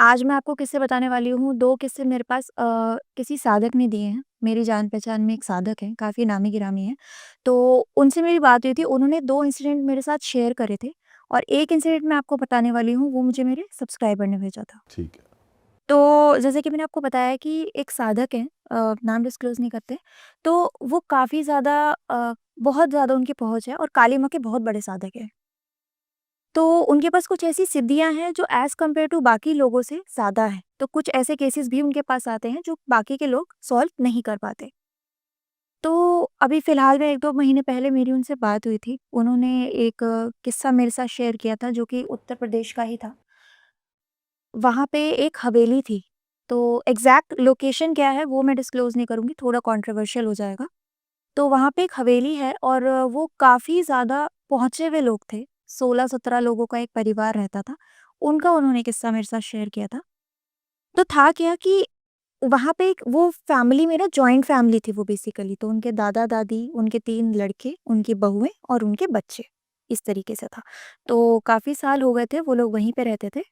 आज मैं आपको किस्से बताने वाली हूँ। 2 किस्से मेरे पास किसी साधक ने दिए हैं। मेरी जान-पहचान में एक साधक हैं, काफ़ी नामी-गिरामी हैं। तो उनसे मेरी बात हुई थी, उन्होंने 2 इंसिडेंट मेरे साथ शेयर करे थे और एक इंसिडेंट मैं आपको बताने वाली हूँ, वो मुझे मेरे सब्सक्राइबर ने भेजा था। ठीक है। तो जैसे कि मैंने आपको बताया कि एक साधक हैं, नाम डिस्क्लोज़ नहीं करते, तो वो काफ़ी ज़्यादा बहुत ज़्यादा उनकी पहुँच है और काली माँ के बहुत बड़े साधक हैं। तो उनके पास कुछ ऐसी सिद्धियाँ हैं जो एज़ कम्पेयर टू बाकी लोगों से ज़्यादा है। तो कुछ ऐसे केसेस भी उनके पास आते हैं जो बाकी के लोग सॉल्व नहीं कर पाते। तो अभी फ़िलहाल में 1-2 महीने पहले मेरी उनसे बात हुई थी। उन्होंने एक किस्सा मेरे साथ शेयर किया था जो कि उत्तर प्रदेश का ही था। वहाँ पे एक हवेली थी। तो एग्ज़ैक्ट लोकेशन क्या है वो मैं डिस्क्लोज़ नहीं करूँगी, थोड़ा कंट्रोवर्शियल हो जाएगा। तो वहाँ पे एक हवेली है और वो काफ़ी ज़्यादा पहुँचे हुए लोग थे। 16-17 लोगों का एक परिवार रहता था। उनका उन्होंने किस्सा मेरे साथ शेयर किया था। तो था क्या कि वहाँ पे एक वो फैमिली में ना जॉइंट फैमिली थी वो बेसिकली। तो उनके दादा-दादी, उनके 3 लड़के, उनकी बहुएँ और उनके बच्चे, इस तरीके से था। तो काफ़ी साल हो गए थे वो लोग वहीं पे रहते थे।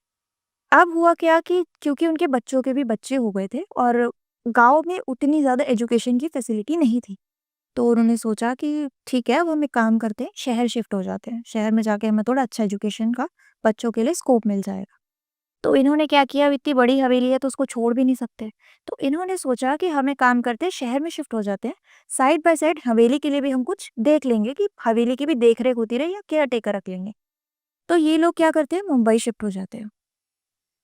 अब हुआ क्या कि क्योंकि उनके बच्चों के भी बच्चे हो गए थे और गाँव में उतनी ज़्यादा एजुकेशन की फैसिलिटी नहीं थी। तो उन्होंने सोचा कि ठीक है, अब हम एक काम करते हैं, शहर शिफ्ट हो जाते हैं। शहर में जाके हमें थोड़ा अच्छा एजुकेशन का बच्चों के लिए स्कोप मिल जाएगा। तो इन्होंने क्या किया, अब इतनी बड़ी हवेली है तो उसको छोड़ भी नहीं सकते। तो इन्होंने सोचा कि हम एक काम करते हैं, शहर में शिफ्ट हो जाते हैं। साइड बाय साइड हवेली के लिए भी हम कुछ देख लेंगे कि हवेली की भी देख-रेख होती रहे या केयर टेकर रख लेंगे। तो ये लोग क्या करते हैं, मुंबई शिफ्ट हो जाते हैं।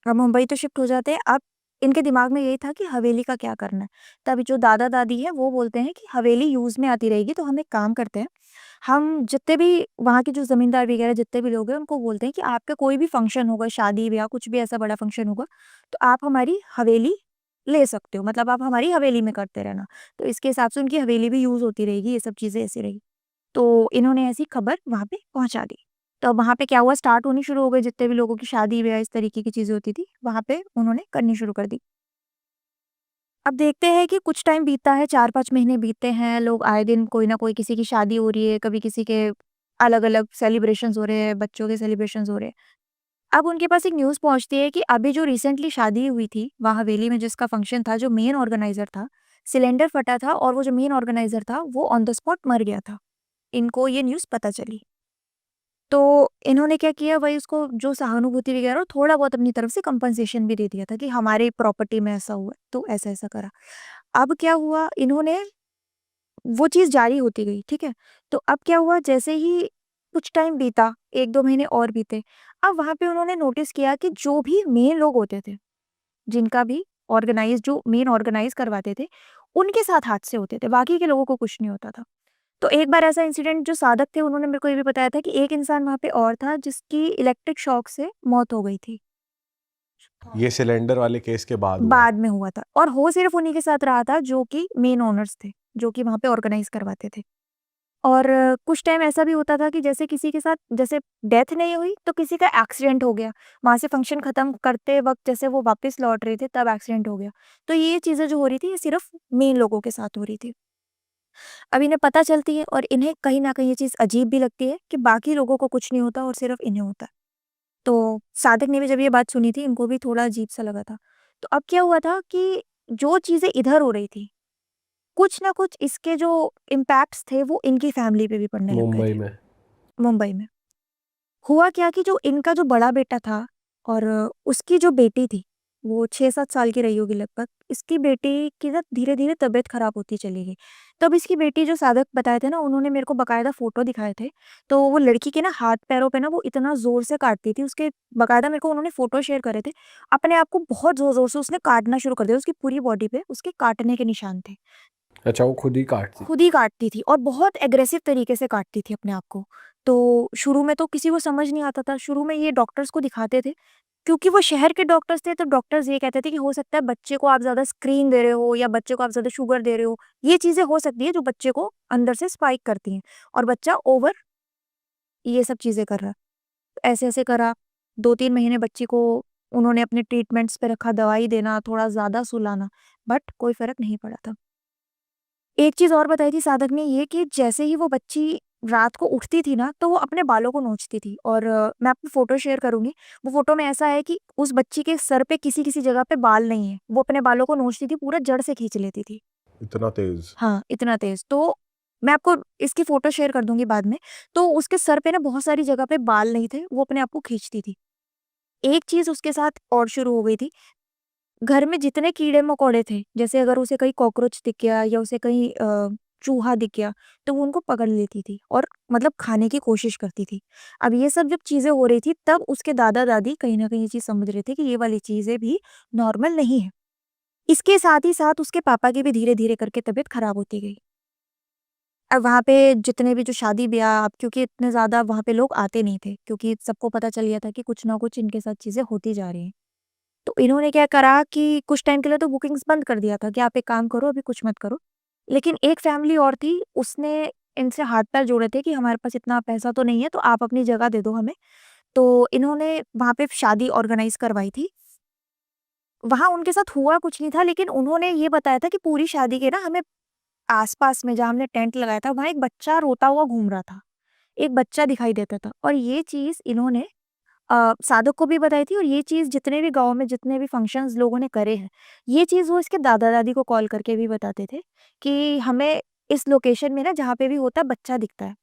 अब मुंबई तो शिफ्ट हो जाते हैं, अब इनके दिमाग में यही था कि हवेली का क्या करना है। तब जो दादा-दादी हैं वो बोलते हैं कि हवेली यूज़ में आती रहेगी तो हम एक काम करते हैं, हम जितने भी वहाँ के जो ज़मींदार वगैरह जितने भी लोग हैं उनको बोलते हैं कि आपका कोई भी फंक्शन होगा, शादी-ब्याह कुछ भी ऐसा बड़ा फंक्शन होगा, तो आप हमारी हवेली ले सकते हो, मतलब आप हमारी हवेली में करते रहना। तो इसके हिसाब से उनकी हवेली भी यूज़ होती रहेगी, ये सब चीज़ें ऐसी रही। तो इन्होंने ऐसी खबर वहाँ पे पहुँचा दी। तो अब वहाँ पे क्या हुआ, स्टार्ट होनी शुरू हो गई, जितने भी लोगों की शादी-ब्याह इस तरीके की चीज़ें होती थी, वहाँ पे उन्होंने करनी शुरू कर दी। अब देखते हैं कि कुछ टाइम बीतता है, 4-5 महीने बीतते हैं, लोग आए दिन कोई ना कोई किसी की शादी हो रही है, कभी किसी के अलग-अलग सेलिब्रेशंस हो रहे हैं, बच्चों के सेलिब्रेशंस हो रहे हैं। अब उनके पास एक न्यूज़ पहुँचती है कि अभी जो रिसेंटली शादी हुई थी, वहाँ हवेली में जिसका फंक्शन था, जो मेन ऑर्गेनाइज़र था, सिलेंडर फटा था और वो जो मेन ऑर्गेनाइज़र था, वो ऑन द स्पॉट मर गया था। इनको ये न्यूज़ पता चली। तो इन्होंने क्या किया, वही उसको जो सहानुभूति वगैरह और थोड़ा बहुत अपनी तरफ से कंपनसेशन भी दे दिया था कि हमारी प्रॉपर्टी में ऐसा हुआ है, तो ऐसा-ऐसा करा। अब क्या हुआ, इन्होंने वो चीज़ जारी होती गई, ठीक है? तो अब क्या हुआ, जैसे ही कुछ टाइम बीता, 1-2 महीने और बीते, अब वहाँ पे उन्होंने नोटिस किया कि जो भी मेन लोग होते थे, जिनका भी जो मेन ऑर्गेनाइज़ करवाते थे, उनके साथ हादसे होते थे, बाकी के लोगों को कुछ नहीं होता था। तो एक बार ऐसा इंसिडेंट, जो साधक थे उन्होंने मेरे को ये भी बताया था कि एक इंसान वहाँ पे और था जिसकी इलेक्ट्रिक शॉक से मौत हो गई थी। ये सिलेंडर वाले केस के बाद हुआ। बाद में हुआ था और हो सिर्फ़ उन्हीं के साथ रहा था जो कि मेन ओनर्स थे, जो कि वहाँ पे ऑर्गेनाइज़ करवाते थे। और कुछ टाइम ऐसा भी होता था कि जैसे किसी के साथ जैसे डेथ नहीं हुई तो किसी का एक्सीडेंट हो गया। वहाँ से फंक्शन खत्म करते वक़्त जैसे वो वापस लौट रहे थे तब एक्सीडेंट हो गया। तो ये चीज़ें जो हो रही थी ये सिर्फ़ मेन लोगों के साथ हो रही थी। अब इन्हें पता चलती है और इन्हें कहीं न कहीं ये चीज़ अजीब भी लगती है कि बाकी लोगों को कुछ नहीं होता और सिर्फ़ इन्हें होता है। तो साधक ने भी जब ये बात सुनी थी, इनको भी थोड़ा अजीब-सा लगा था। तो अब क्या हुआ था कि जो चीज़ें इधर हो रही थी, कुछ न कुछ इसके जो इम्पैक्ट्स थे वो इनकी फैमिली पे भी पड़ने लग गए मुंबई थे, में। मुंबई में। हुआ क्या कि जो इनका जो बड़ा बेटा था और उसकी जो बेटी थी, वो 6-7 साल की रही होगी लगभग। इसकी बेटी की ना धीरे-धीरे तबीयत खराब होती चली गई। तब इसकी बेटी, जो साधक बताए थे ना, उन्होंने मेरे को बाकायदा फ़ोटो दिखाए थे। तो वो लड़की के ना हाथ-पैरों पे ना वो इतना ज़ोर से काटती थी, उसके बाकायदा मेरे को उन्होंने फ़ोटो शेयर करे थे। अपने आप को बहुत ज़ोर-ज़ोर से उसने काटना शुरू कर दिया, उसकी पूरी बॉडी पे उसके काटने के निशान थे। अच्छा, वो खुद ही काटती खुद थी। ही काटती थी और बहुत एग्रेसिव तरीके से काटती थी अपने आप को। तो शुरू में तो किसी को समझ नहीं आता था, शुरू में ये डॉक्टर्स को दिखाते थे, क्योंकि वो शहर के डॉक्टर्स थे, तो डॉक्टर्स ये कहते थे कि हो सकता है बच्चे को आप ज़्यादा स्क्रीन दे रहे हो या बच्चे को आप ज़्यादा शुगर दे रहे हो। ये चीज़ें हो सकती है जो बच्चे को अंदर से स्पाइक करती हैं और बच्चा ओवर ये सब चीज़ें कर रहा है। ऐसे-ऐसे करा, 2-3 महीने बच्ची को उन्होंने अपने ट्रीटमेंट्स पे रखा, दवाई देना, थोड़ा ज़्यादा सुलाना, बट कोई फ़र्क नहीं पड़ा था। एक चीज़ और बताई थी साधक ने ये कि जैसे ही वो बच्ची रात को उठती थी ना, तो वो अपने बालों को नोचती थी और मैं आपको फ़ोटो शेयर करूँगी। वो फ़ोटो में ऐसा है कि उस बच्ची के सर पे किसी-किसी जगह पे बाल नहीं है। वो अपने बालों को नोचती थी, पूरा जड़ से खींच लेती थी। इतना तेज? हाँ, इतना तेज़। तो मैं आपको इसकी फ़ोटो शेयर कर दूँगी बाद में। तो उसके सर पे ना बहुत सारी जगह पे बाल नहीं थे, वो अपने आप को खींचती थी। एक चीज़ उसके साथ और शुरू हो गई थी, घर में जितने कीड़े-मकोड़े थे, जैसे अगर उसे कहीं कॉकरोच दिख गया या उसे कहीं चूहा दिख गया, तो वो उनको पकड़ लेती थी और मतलब खाने की कोशिश करती थी। अब ये सब जब चीज़ें हो रही थी, तब उसके दादा-दादी कहीं न कहीं ये चीज़ समझ रहे थे कि ये वाली चीज़ें भी नॉर्मल नहीं है। इसके साथ ही साथ उसके पापा की भी धीरे-धीरे करके तबीयत खराब होती गई। अब वहाँ पे जितने भी जो शादी-ब्याह, अब क्योंकि इतने ज़्यादा वहाँ पे लोग आते नहीं थे, क्योंकि सबको पता चल गया था कि कुछ ना कुछ इनके साथ चीज़ें होती जा रही हैं। तो इन्होंने क्या करा कि कुछ टाइम के लिए तो बुकिंग्स बंद कर दिया था कि आप एक काम करो, अभी कुछ मत करो। लेकिन एक फैमिली और थी, उसने इनसे हाथ-पैर जोड़े थे कि हमारे पास इतना पैसा तो नहीं है, तो आप अपनी जगह दे दो हमें। तो इन्होंने वहाँ पे शादी ऑर्गेनाइज़ करवाई थी। वहाँ उनके साथ हुआ कुछ नहीं था, लेकिन उन्होंने ये बताया था कि पूरी शादी के ना हमें आस-पास में जहाँ हमने टेंट लगाया था, वहाँ एक बच्चा रोता हुआ घूम रहा था। एक बच्चा दिखाई देता था और ये चीज़ इन्होंने साधक को भी बताई थी और ये चीज़ जितने भी गाँव में जितने भी फंक्शंस लोगों ने करे हैं, ये चीज़ वो इसके दादा-दादी को कॉल करके भी बताते थे कि हमें इस लोकेशन में ना जहाँ पे भी होता है बच्चा दिखता है।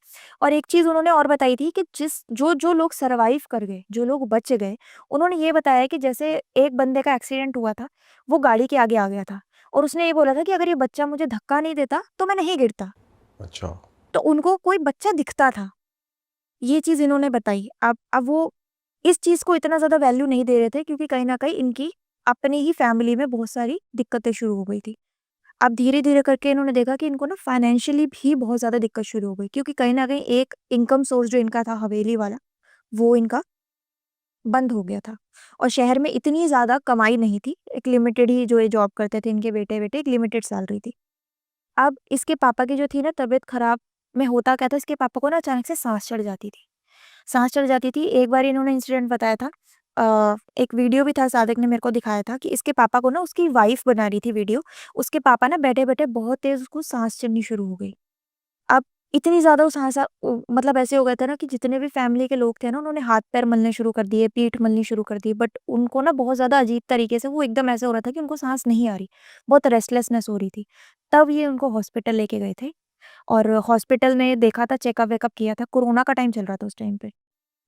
और एक चीज़ उन्होंने और बताई थी कि जो लोग सर्वाइव कर गए, जो लोग बच गए, उन्होंने ये बताया कि जैसे एक बंदे का एक्सीडेंट हुआ था, वो गाड़ी के आगे आ गया था और उसने ये बोला था कि अगर ये बच्चा मुझे धक्का नहीं देता, तो मैं नहीं गिरता। अच्छा। तो उनको कोई बच्चा दिखता था। ये चीज़ इन्होंने बताई। अब वो इस चीज़ को इतना ज़्यादा वैल्यू नहीं दे रहे थे क्योंकि कहीं न कहीं इनकी अपनी ही फैमिली में बहुत सारी दिक्कतें शुरू हो गई थी। अब धीरे-धीरे करके इन्होंने देखा कि इनको ना फाइनेंशियली भी बहुत ज़्यादा दिक्कत शुरू हो गई क्योंकि कहीं न कहीं एक इनकम सोर्स जो इनका था हवेली वाला, वो इनका बंद हो गया था और शहर में इतनी ज़्यादा कमाई नहीं थी। एक लिमिटेड ही जो ये जॉब करते थे इनके बेटे-वेटे, एक लिमिटेड सैलरी थी। अब इसके पापा की जो थी ना तबीयत खराब में होता क्या था, इसके पापा को ना अचानक से साँस चढ़ जाती थी। साँस चढ़ जाती थी। एक बार इन्होंने इंसिडेंट बताया था, एक वीडियो भी था, सादिक ने मेरे को दिखाया था कि इसके पापा को ना उसकी वाइफ़ बना रही थी वीडियो। उसके पापा ना बैठे-बैठे बहुत तेज़ उसको साँस चढ़नी शुरू हो गई। अब इतनी ज़्यादा वो मतलब ऐसे हो गया था ना कि जितने भी फैमिली के लोग थे ना, उन्होंने हाथ-पैर मलने शुरू कर दिए, पीठ मलनी शुरू कर दी। बट उनको ना बहुत ज़्यादा अजीब तरीके से वो एकदम ऐसा हो रहा था कि उनको साँस नहीं आ रही, बहुत रेस्टलेसनेस हो रही थी। तब ये उनको हॉस्पिटल लेके गए थे और हॉस्पिटल में देखा था, चेकअप-वेकअप किया था। कोरोना का टाइम चल रहा था उस टाइम पे।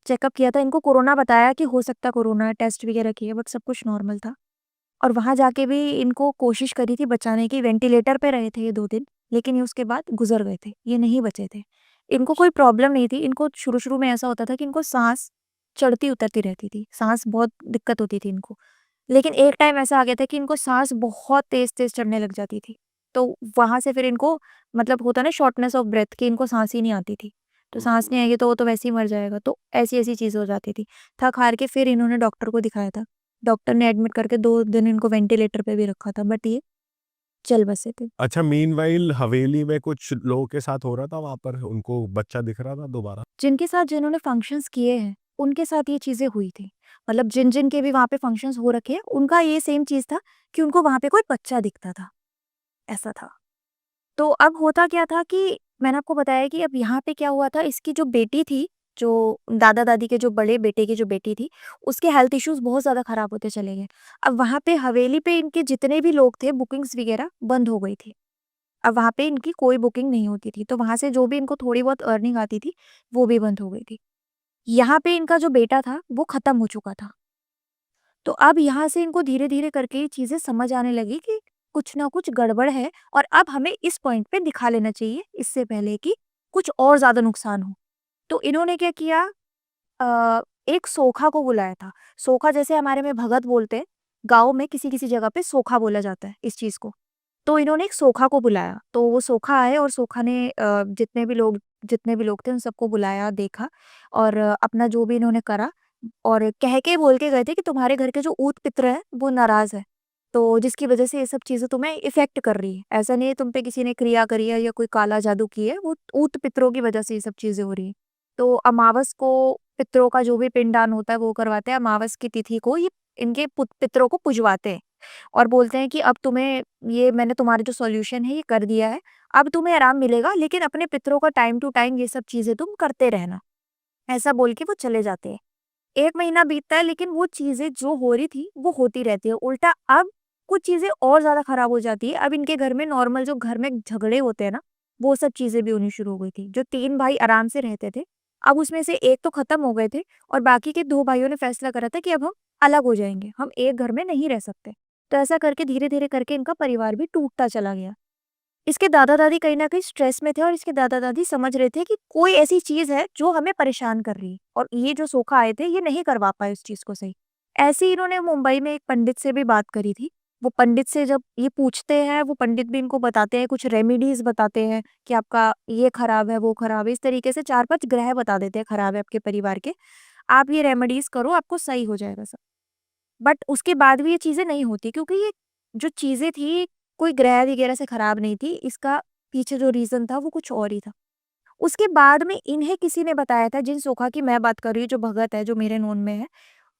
चेकअप किया था, इनको कोरोना बताया कि हो सकता है कोरोना है, टेस्ट वगैरह किए बट सब कुछ नॉर्मल था। और वहाँ जाके भी इनको कोशिश करी थी बचाने की, वेंटिलेटर पे रहे थे ये 2 दिन, लेकिन ये उसके बाद गुज़र गए थे, ये नहीं बचे थे। इनको कोई प्रॉब्लम नहीं थी, इनको शुरू-शुरू में ऐसा होता था कि इनको साँस चढ़ती-उतरती रहती थी, साँस बहुत दिक्कत होती थी इनको। लेकिन एक टाइम ऐसा आ गया था कि इनको साँस बहुत तेज़-तेज़ चढ़ने लग जाती थी। तो वहाँ से फिर इनको मतलब होता है ना शॉर्टनेस ऑफ ब्रेथ कि इनको साँस ही नहीं आती थी। तो साँस नहीं आएगी तो वो तो वैसे ही मर जाएगा, तो ऐसी-ऐसी चीज़ें हो जाती थी। थक-हार के फिर इन्होंने डॉक्टर को दिखाया था। डॉक्टर ने एडमिट करके 2 दिन इनको वेंटिलेटर पे भी रखा था बट ये चल बसे थे। अच्छा, मीनवाइल हवेली में कुछ लोगों के साथ हो रहा था वहाँ पर? उनको बच्चा दिख रहा था दोबारा? जिनके साथ जिन्होंने फंक्शंस किए हैं, उनके साथ ये चीज़ें हुई थी। मतलब जिन-जिन के भी वहाँ पे फंक्शंस हो रखे हैं, उनका ये सेम चीज़ था कि उनको वहाँ पे कोई बच्चा दिखता था, ऐसा था। तो अब होता क्या था कि मैंने आपको बताया कि अब यहाँ पे क्या हुआ था, इसकी जो बेटी थी, जो दादा-दादी के जो बड़े बेटे की जो बेटी थी, उसके हेल्थ इश्यूज़ बहुत ज़्यादा खराब होते चले गए। अब वहाँ पे हवेली पे इनके जितने भी लोग थे, बुकिंग्स वगैरह बंद हो गई थी। अब वहाँ पे इनकी कोई बुकिंग नहीं होती थी, तो वहाँ से जो भी इनको थोड़ी बहुत अर्निंग आती थी, वो भी बंद हो गई थी। यहाँ पे इनका जो बेटा था, वो खत्म हो चुका था। तो अब यहाँ से इनको धीरे-धीरे करके ये चीज़ें समझ आने लगी कि कुछ ना कुछ गड़बड़ है और अब हमें इस पॉइंट पे दिखा लेना चाहिए, इससे पहले कि कुछ और ज़्यादा नुकसान हो। तो इन्होंने क्या किया, एक सोखा को बुलाया था। सोखा जैसे हमारे में भगत बोलते हैं, गाँव में किसी-किसी जगह पे सोखा बोला जाता है इस चीज़ को। तो इन्होंने एक सोखा को बुलाया, तो वो सोखा आए और सोखा ने जितने भी लोग थे उन सबको बुलाया, देखा और अपना जो भी इन्होंने करा और कह के बोल के गए थे कि तुम्हारे घर के जो ऊत-पित्र हैं, वो नाराज़ है। तो जिसकी वज़ह से ये सब चीज़ें तुम्हें इफ़ेक्ट कर रही है। ऐसा नहीं है तुम पे किसी ने क्रिया करी है या कोई काला जादू की है, वो ऊत-पितरों की वज़ह से ये सब चीज़ें हो रही हैं। तो अमावस को पितरों का जो भी पिंडदान होता है वो करवाते हैं, अमावस की तिथि को ये इनके पितरों को पुजवाते हैं। और बोलते हैं कि अब तुम्हें ये मैंने तुम्हारा जो सॉल्यूशन है ये कर दिया है, अब तुम्हें आराम मिलेगा, लेकिन अपने पितरों का टाइम टू टाइम ये सब चीज़ें तुम करते रहना। ऐसा बोल के वो चले जाते हैं। 1 महीना बीतता है, लेकिन वो चीज़ें जो हो रही थी, वो होती रहती है। उल्टा अब कुछ चीज़ें और ज़्यादा खराब हो जाती है। अब इनके घर में नॉर्मल जो घर में झगड़े होते हैं ना, वो सब चीज़ें भी होनी शुरू हो गई थी। जो 3 भाई आराम से रहते थे, अब उसमें से 1 तो खत्म हो गए थे और बाकी के 2 भाइयों ने फैसला करा था कि अब हम अलग हो जाएँगे, हम एक घर में नहीं रह सकते। तो ऐसा करके धीरे-धीरे करके इनका परिवार भी टूटता चला गया। इसके दादा-दादी कहीं न कहीं स्ट्रेस में थे और इसके दादा-दादी समझ रहे थे कि कोई ऐसी चीज़ है जो हमें परेशान कर रही है और ये जो सोखा आए थे, ये नहीं करवा पाए उस चीज़ को सही। ऐसे ही इन्होंने मुंबई में एक पंडित से भी बात करी थी। वो पंडित से जब ये पूछते हैं, वो पंडित भी इनको बताते हैं, कुछ रेमेडीज़ बताते हैं कि आपका ये खराब है, वो खराब है। इस तरीके से 4-5 ग्रह बता देते हैं खराब है आपके परिवार के। आप ये रेमेडीज़ करो, आपको सही हो जाएगा सब। बट उसके बाद भी ये चीज़ें नहीं होती, क्योंकि ये जो चीज़ें थी, कोई ग्रह वगैरह से खराब नहीं थी, इसका पीछे जो रीज़न था वो कुछ और ही था। उसके बाद में इन्हें किसी ने बताया था, जिन सोखा की मैं बात कर रही हूँ, जो भगत है, जो मेरे नोन में है,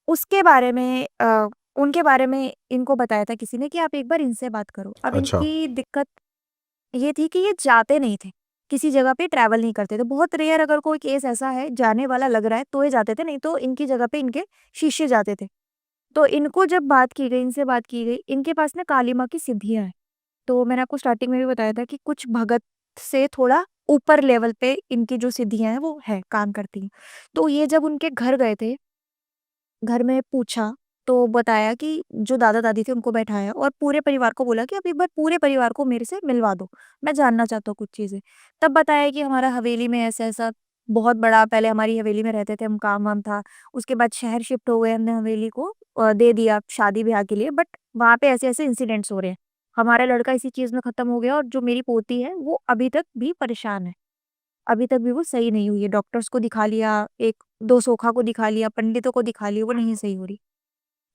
उसके बारे में उनके बारे में इनको बताया था किसी ने कि आप एक बार इनसे बात करो। अब अच्छा। इनकी दिक्कत ये थी कि ये जाते नहीं थे, किसी जगह पे ट्रैवल नहीं करते थे। बहुत रेयर अगर कोई केस ऐसा है जाने वाला लग रहा है तो ये जाते थे, नहीं तो इनकी जगह पे इनके शिष्य जाते थे। तो इनको जब बात की गई, इनसे बात की गई, इनके पास ना काली माँ की सिद्धियाँ हैं। तो मैंने आपको स्टार्टिंग में भी बताया था कि कुछ भगत से थोड़ा ऊपर लेवल पे इनकी जो सिद्धियाँ हैं वो है, काम करती हैं। तो ये जब उनके घर गए थे, घर में पूछा, तो बताया कि जो दादा-दादी थे उनको बैठाया और पूरे परिवार को बोला कि आप एक बार पूरे परिवार को मेरे से मिलवा दो, मैं जानना चाहता हूँ कुछ चीज़ें। तब बताया कि हमारा हवेली में ऐसा-ऐसा बहुत बड़ा, पहले हमारी हवेली में रहते थे हम, काम-वाम था। उसके बाद शहर शिफ्ट हो गए, हमने हवेली को दे दिया शादी-ब्याह के लिए, बट वहाँ पे ऐसे-ऐसे इंसिडेंट्स हो रहे हैं। हमारा लड़का इसी चीज़ में खत्म हो गया और जो मेरी पोती है वो अभी तक भी परेशान है। अभी तक भी वो सही नहीं हुई है। डॉक्टर्स को दिखा लिया, 1-2 सोखा को दिखा लिया, पंडितों को दिखा लिया, वो नहीं सही हो रही।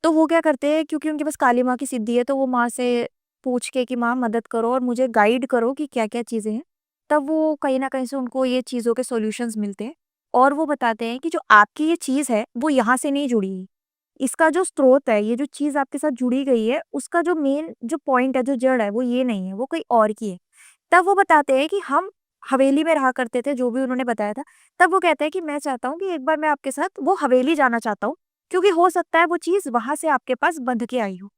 तो वो क्या करते हैं, क्योंकि उनके पास काली माँ की सिद्धि है, तो वो माँ से पूछ के कि माँ मदद करो और मुझे गाइड करो कि क्या-क्या चीज़ें हैं। तब वो कहीं न कहीं से उनको ये चीज़ों के सॉल्यूशंस मिलते हैं और वो बताते हैं कि जो आपकी ये चीज़ है, वो यहाँ से नहीं जुड़ी है। इसका जो स्रोत है, ये जो चीज़ आपके साथ जुड़ी गई है, उसका जो मेन जो पॉइंट है, जो जड़ है, वो ये नहीं है, वो कोई और की है। तब वो बताते हैं कि हम हवेली में रहा करते थे, जो भी उन्होंने बताया था। तब वो कहते हैं कि मैं चाहता हूँ कि एक बार मैं आपके साथ वो हवेली जाना चाहता हूँ, क्योंकि हो सकता है वो चीज़ वहाँ से आपके पास बंध के आई हो।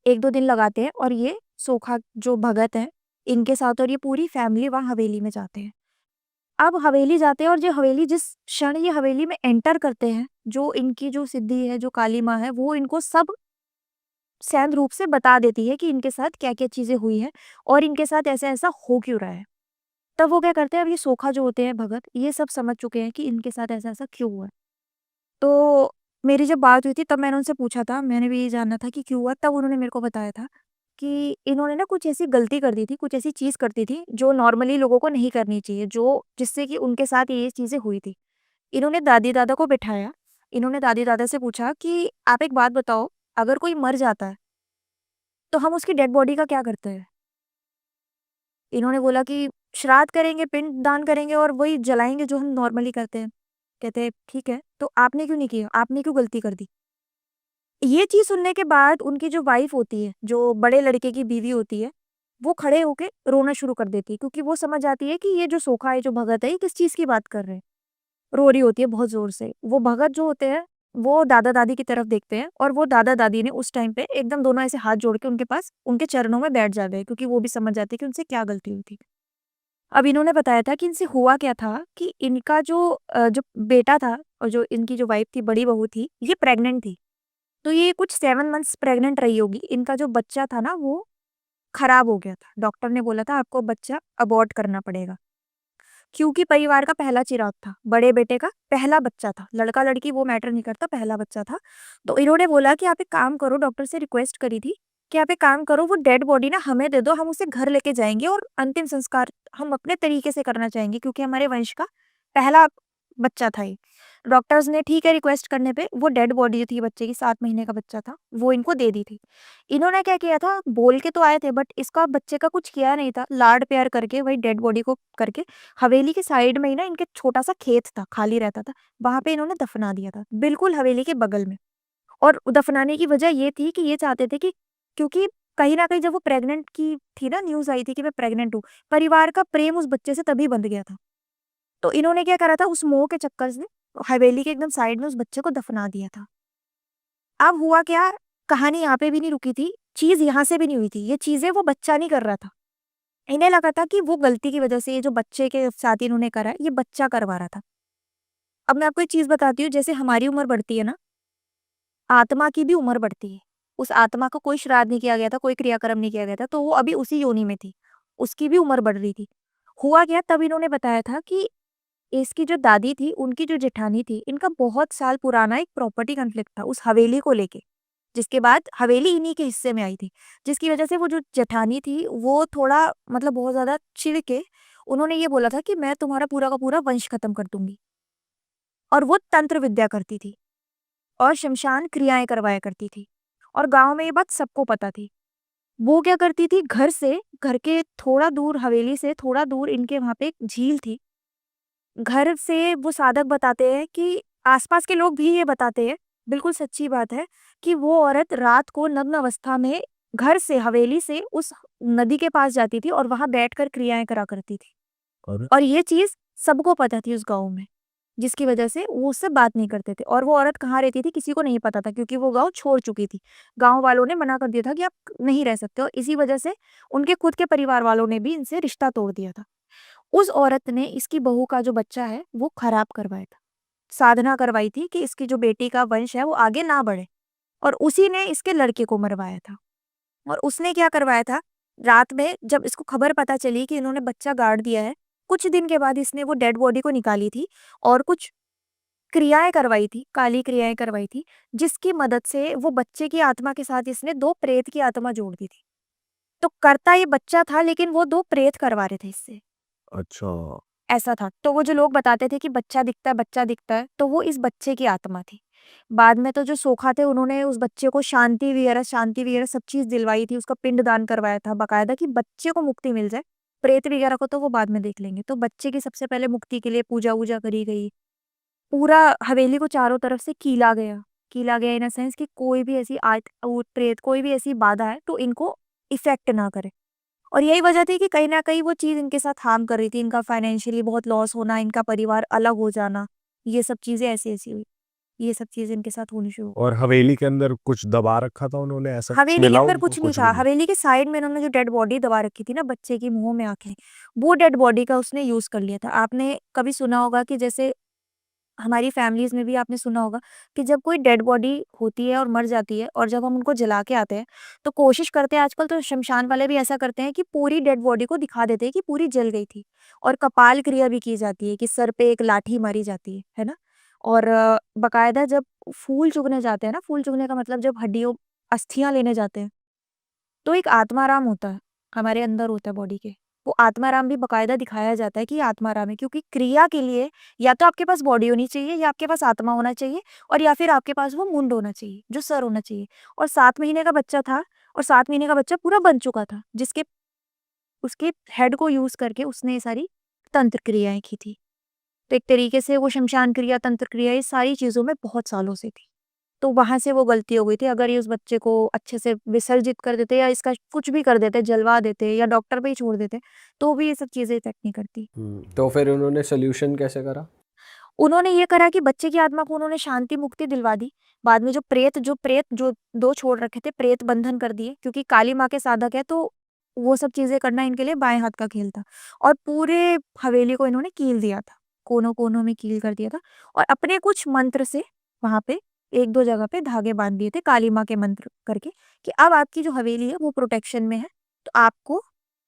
1-2 दिन लगाते हैं और ये सोखा जो भगत हैं, इनके साथ और ये पूरी फैमिली वहाँ हवेली में जाते हैं। अब हवेली जाते हैं और जो हवेली, जिस क्षण ये हवेली में एंटर करते हैं, जो इनकी जो सिद्धि है, जो काली माँ है, वो इनको सब सैंध रूप से बता देती है कि इनके साथ क्या-क्या चीज़ें हुई हैं और इनके साथ ऐसा-ऐसा हो क्यों रहा है। तब वो क्या करते हैं, अब ये सोखा जो होते हैं भगत, ये सब समझ चुके हैं कि इनके साथ ऐसा-ऐसा क्यों हुआ है। तो मेरी जब बात हुई थी तब मैंने उनसे पूछा था, मैंने भी ये जानना था कि क्यों हुआ, तब उन्होंने मेरे को बताया था कि इन्होंने ना कुछ ऐसी गलती कर दी थी, कुछ ऐसी चीज़ करती थी जो नॉर्मली लोगों को नहीं करनी चाहिए, जो जिससे कि उनके साथ ये चीज़ें हुई थी। इन्होंने दादी-दादा को बिठाया, इन्होंने दादी-दादा से पूछा कि आप एक बात बताओ, अगर कोई मर जाता है, तो हम उसकी डेड बॉडी का क्या करते हैं? इन्होंने बोला कि श्राद्ध करेंगे, पिंड दान करेंगे और वही जलाएँगे जो हम नॉर्मली करते हैं। कहते हैं, "ठीक है, तो आपने क्यों नहीं किया? आपने क्यों गलती कर दी?" ये चीज़ सुनने के बाद उनकी जो वाइफ़ होती है, जो बड़े लड़के की बीवी होती है, वो खड़े होके रोना शुरू कर देती है, क्योंकि वो समझ जाती है कि ये जो सोखा है, जो भगत है, ये किस चीज़ की बात कर रहे हैं। रो रही होती है बहुत ज़ोर से। वो भगत जो होते हैं, वो दादा-दादी की तरफ देखते हैं और वो दादा-दादी ने उस टाइम पे एकदम दोनों ऐसे हाथ जोड़ के उनके पास, उनके चरणों में बैठ जाते हैं, क्योंकि वो भी समझ जाते हैं कि उनसे क्या गलती हुई थी। अब इन्होंने बताया था कि इनसे हुआ क्या था कि इनका जो बेटा था और जो इनकी जो वाइफ़ थी, बड़ी बहू थी, ये प्रेग्नेंट थी। तो ये कुछ 7 मंथ्स प्रेग्नेंट रही होगी। इनका जो बच्चा था ना, वो खराब हो गया था। डॉक्टर ने बोला था आपको बच्चा अबॉर्ट करना पड़ेगा। क्योंकि परिवार का पहला चिराग था, बड़े बेटे का पहला बच्चा था। लड़का-लड़की वो मैटर नहीं करता, पहला बच्चा था। तो इन्होंने बोला कि आप एक काम करो, डॉक्टर से रिक्वेस्ट करी थी कि आप एक काम करो, वो डेड बॉडी ना हमें दे दो, हम उसे घर लेके जाएँगे और अंतिम संस्कार हम अपने तरीके से करना चाहेंगे, क्योंकि हमारे वंश का पहला बच्चा था ये। डॉक्टर्स ने ठीक है रिक्वेस्ट करने पे वो डेड बॉडी जो थी बच्चे की, 7 महीने का बच्चा था, वो इनको दे दी थी। इन्होंने क्या किया था, बोल के तो आए थे बट इसका बच्चे का कुछ किया नहीं था, लाड-प्यार करके वही डेड बॉडी को करके हवेली के साइड में ही ना इनके छोटा-सा खेत था, खाली रहता था, वहाँ पे इन्होंने दफना दिया था, बिल्कुल हवेली के बगल में। और दफनाने की वजह ये थी कि ये चाहते थे कि क्योंकि कहीं न कहीं जब वो प्रेग्नेंट की थी ना, न्यूज़ आई थी कि मैं प्रेग्नेंट हूँ, परिवार का प्रेम उस बच्चे से तभी बंध गया था। तो इन्होंने क्या करा था, उस मोह के चक्कर से हवेली के एकदम साइड में उस बच्चे को दफना दिया था। अब हुआ क्या, कहानी यहाँ पे भी नहीं रुकी थी, चीज़ यहाँ से भी नहीं हुई थी, ये चीज़ें वो बच्चा नहीं कर रहा था। इन्हें लगा था कि वो गलती की वजह से ये जो बच्चे के साथ इन्होंने करा है, ये बच्चा करवा रहा था। अब मैं आपको एक चीज़ बताती हूँ, जैसे हमारी उम्र बढ़ती है ना, आत्मा की भी उम्र बढ़ती है। उस आत्मा को कोई श्राद्ध नहीं किया गया था, कोई क्रियाक्रम नहीं किया गया था, तो वो अभी उसी योनि में थी। उसकी भी उम्र बढ़ रही थी। हुआ क्या, तब इन्होंने बताया था कि इसकी जो दादी थी, उनकी जो जेठानी थी, इनका बहुत साल पुराना एक प्रॉपर्टी कॉन्फ्लिक्ट था उस हवेली को लेके। जिसके बाद हवेली इन्हीं के हिस्से में आई थी। जिसकी वजह से वो जो जेठानी थी, वो थोड़ा मतलब बहुत ज़्यादा चिढ़ के उन्होंने ये बोला था कि मैं तुम्हारा पूरा का पूरा वंश खत्म कर दूँगी। और वो तंत्र विद्या करती थी और श्मशान क्रियाएँ करवाया करती थी। और गाँव में ये बात सबको पता थी। वो क्या करती थी, घर के थोड़ा दूर, हवेली से थोड़ा दूर इनके वहाँ पे एक झील थी। घर से वो साधक बताते हैं कि आस-पास के लोग भी ये बताते हैं, बिल्कुल सच्ची बात है, कि वो औरत रात को नग्न अवस्था में घर से, हवेली से उस नदी के पास जाती थी और वहाँ बैठकर क्रियाएँ करा करती थी। और और ये चीज़ सबको पता थी उस गाँव में, जिसकी वजह से वो उससे बात नहीं करते थे। और वो औरत कहाँ रहती थी किसी को नहीं पता था, क्योंकि वो गाँव छोड़ चुकी थी। गाँव वालों ने मना कर दिया था कि आप नहीं रह सकते हो, इसी वजह से उनके खुद के परिवार वालों ने भी इनसे रिश्ता तोड़ दिया था। उस औरत ने इसकी बहू का जो बच्चा है, वो खराब करवाया था। साधना करवाई थी कि इसकी जो बेटी का वंश है, वो आगे ना बढ़े, और उसी ने इसके लड़के को मरवाया था। और उसने क्या करवाया था, रात में जब इसको खबर पता चली कि इन्होंने बच्चा गाड़ दिया है, कुछ दिन के बाद इसने वो डेड बॉडी को निकाली थी और कुछ क्रियाएँ करवाई थी, काली क्रियाएँ करवाई थी, जिसकी मदद से वो बच्चे की आत्मा के साथ इसने 2 प्रेत की आत्मा जोड़ दी थी। तो करता ये बच्चा था, लेकिन वो 2 प्रेत करवा रहे थे इससे। अच्छा। ऐसा था। तो वो जो लोग बताते थे कि बच्चा दिखता है, तो वो इस बच्चे की आत्मा थी। बाद में तो जो सोखा थे, उन्होंने उस बच्चे को शांति वगैरह सब चीज़ दिलवाई थी, उसका पिंडदान करवाया था बाकायदा, कि बच्चे को मुक्ति मिल जाए। प्रेत वगैरह को तो वो बाद में देख लेंगे। तो बच्चे की सबसे पहले मुक्ति के लिए पूजा-वूजा करी गई। पूरा हवेली को चारों तरफ से कीला गया। कीला गया इन अ सेंस कि कोई भी ऐसी भूत प्रेत, कोई भी ऐसी बाधा है, तो इनको इफ़ेक्ट ना करे। और यही वजह थी कि कहीं न कहीं वो चीज़ इनके साथ हार्म कर रही थी, इनका फाइनेंशियली बहुत लॉस होना, इनका परिवार अलग हो जाना, ये सब चीज़ें ऐसी-ऐसी हुई। ये सब चीज़ें इनके साथ होनी शुरू हो और गई। हवेली के अंदर कुछ दबा रखा था उन्होंने, ऐसा कुछ हवेली के मिला अंदर उनको? कुछ नहीं कुछ था, भी नहीं? हवेली के साइड में इन्होंने जो डेड बॉडी दबा रखी थी ना बच्चे की मुँह में आके, वो डेड बॉडी का उसने यूज़ कर लिया था। आपने कभी सुना होगा कि जैसे हमारी फैमिलीज़ में भी आपने सुना होगा कि जब कोई डेड बॉडी होती है और मर जाती है, और जब हम उनको जला के आते हैं, तो कोशिश करते हैं, आजकल तो श्मशान वाले भी ऐसा करते हैं कि पूरी डेड बॉडी को दिखा देते हैं कि पूरी जल गई थी। और कपाल क्रिया भी की जाती है कि सर पे एक लाठी मारी जाती है ना? और बाकायदा जब फूल चुगने जाते हैं ना, फूल चुगने का मतलब जब हड्डियों अस्थियाँ लेने जाते हैं, तो एक आत्माराम होता है, हमारे अंदर होता है बॉडी के। वो आत्माराम भी बाकायदा दिखाया जाता है कि ये आत्माराम है, क्योंकि क्रिया के लिए या तो आपके पास बॉडी होनी चाहिए, या आपके पास आत्मा होना चाहिए, और या फिर आपके पास वो मुंड होना चाहिए, जो सर होना चाहिए। और 7 महीने का बच्चा था, और 7 महीने का बच्चा पूरा बन चुका था, जिसके उसके हेड को यूज़ करके उसने ये सारी तंत्र क्रियाएँ की थी। तो एक तरीके से वो शमशान क्रिया, तंत्र क्रिया, ये सारी चीज़ों में बहुत सालों से थी। तो वहाँ से वो गलती हो गई थी। अगर ये उस बच्चे को अच्छे से विसर्जित कर देते, या इसका कुछ भी कर देते, जलवा देते या डॉक्टर पे ही छोड़ देते, तो भी ये सब चीज़ें इफ़ेक्ट नहीं करती। तो फिर उन्होंने सॉल्यूशन कैसे करा? उन्होंने ये करा कि बच्चे की आत्मा को उन्होंने शांति मुक्ति दिलवा दी। बाद में जो 2 छोड़ रखे थे, प्रेत बंधन कर दिए, क्योंकि काली माँ के साधक है, तो वो सब चीज़ें करना इनके लिए बाएँ हाथ का खेल था। और पूरे हवेली को इन्होंने कील दिया था, कोनों-कोनों में कील कर दिया था, और अपने कुछ मंत्र से वहाँ पे 1-2 जगह पे धागे बाँध दिए थे काली माँ के मंत्र करके, कि अब आपकी जो हवेली है वो प्रोटेक्शन में है, तो आपको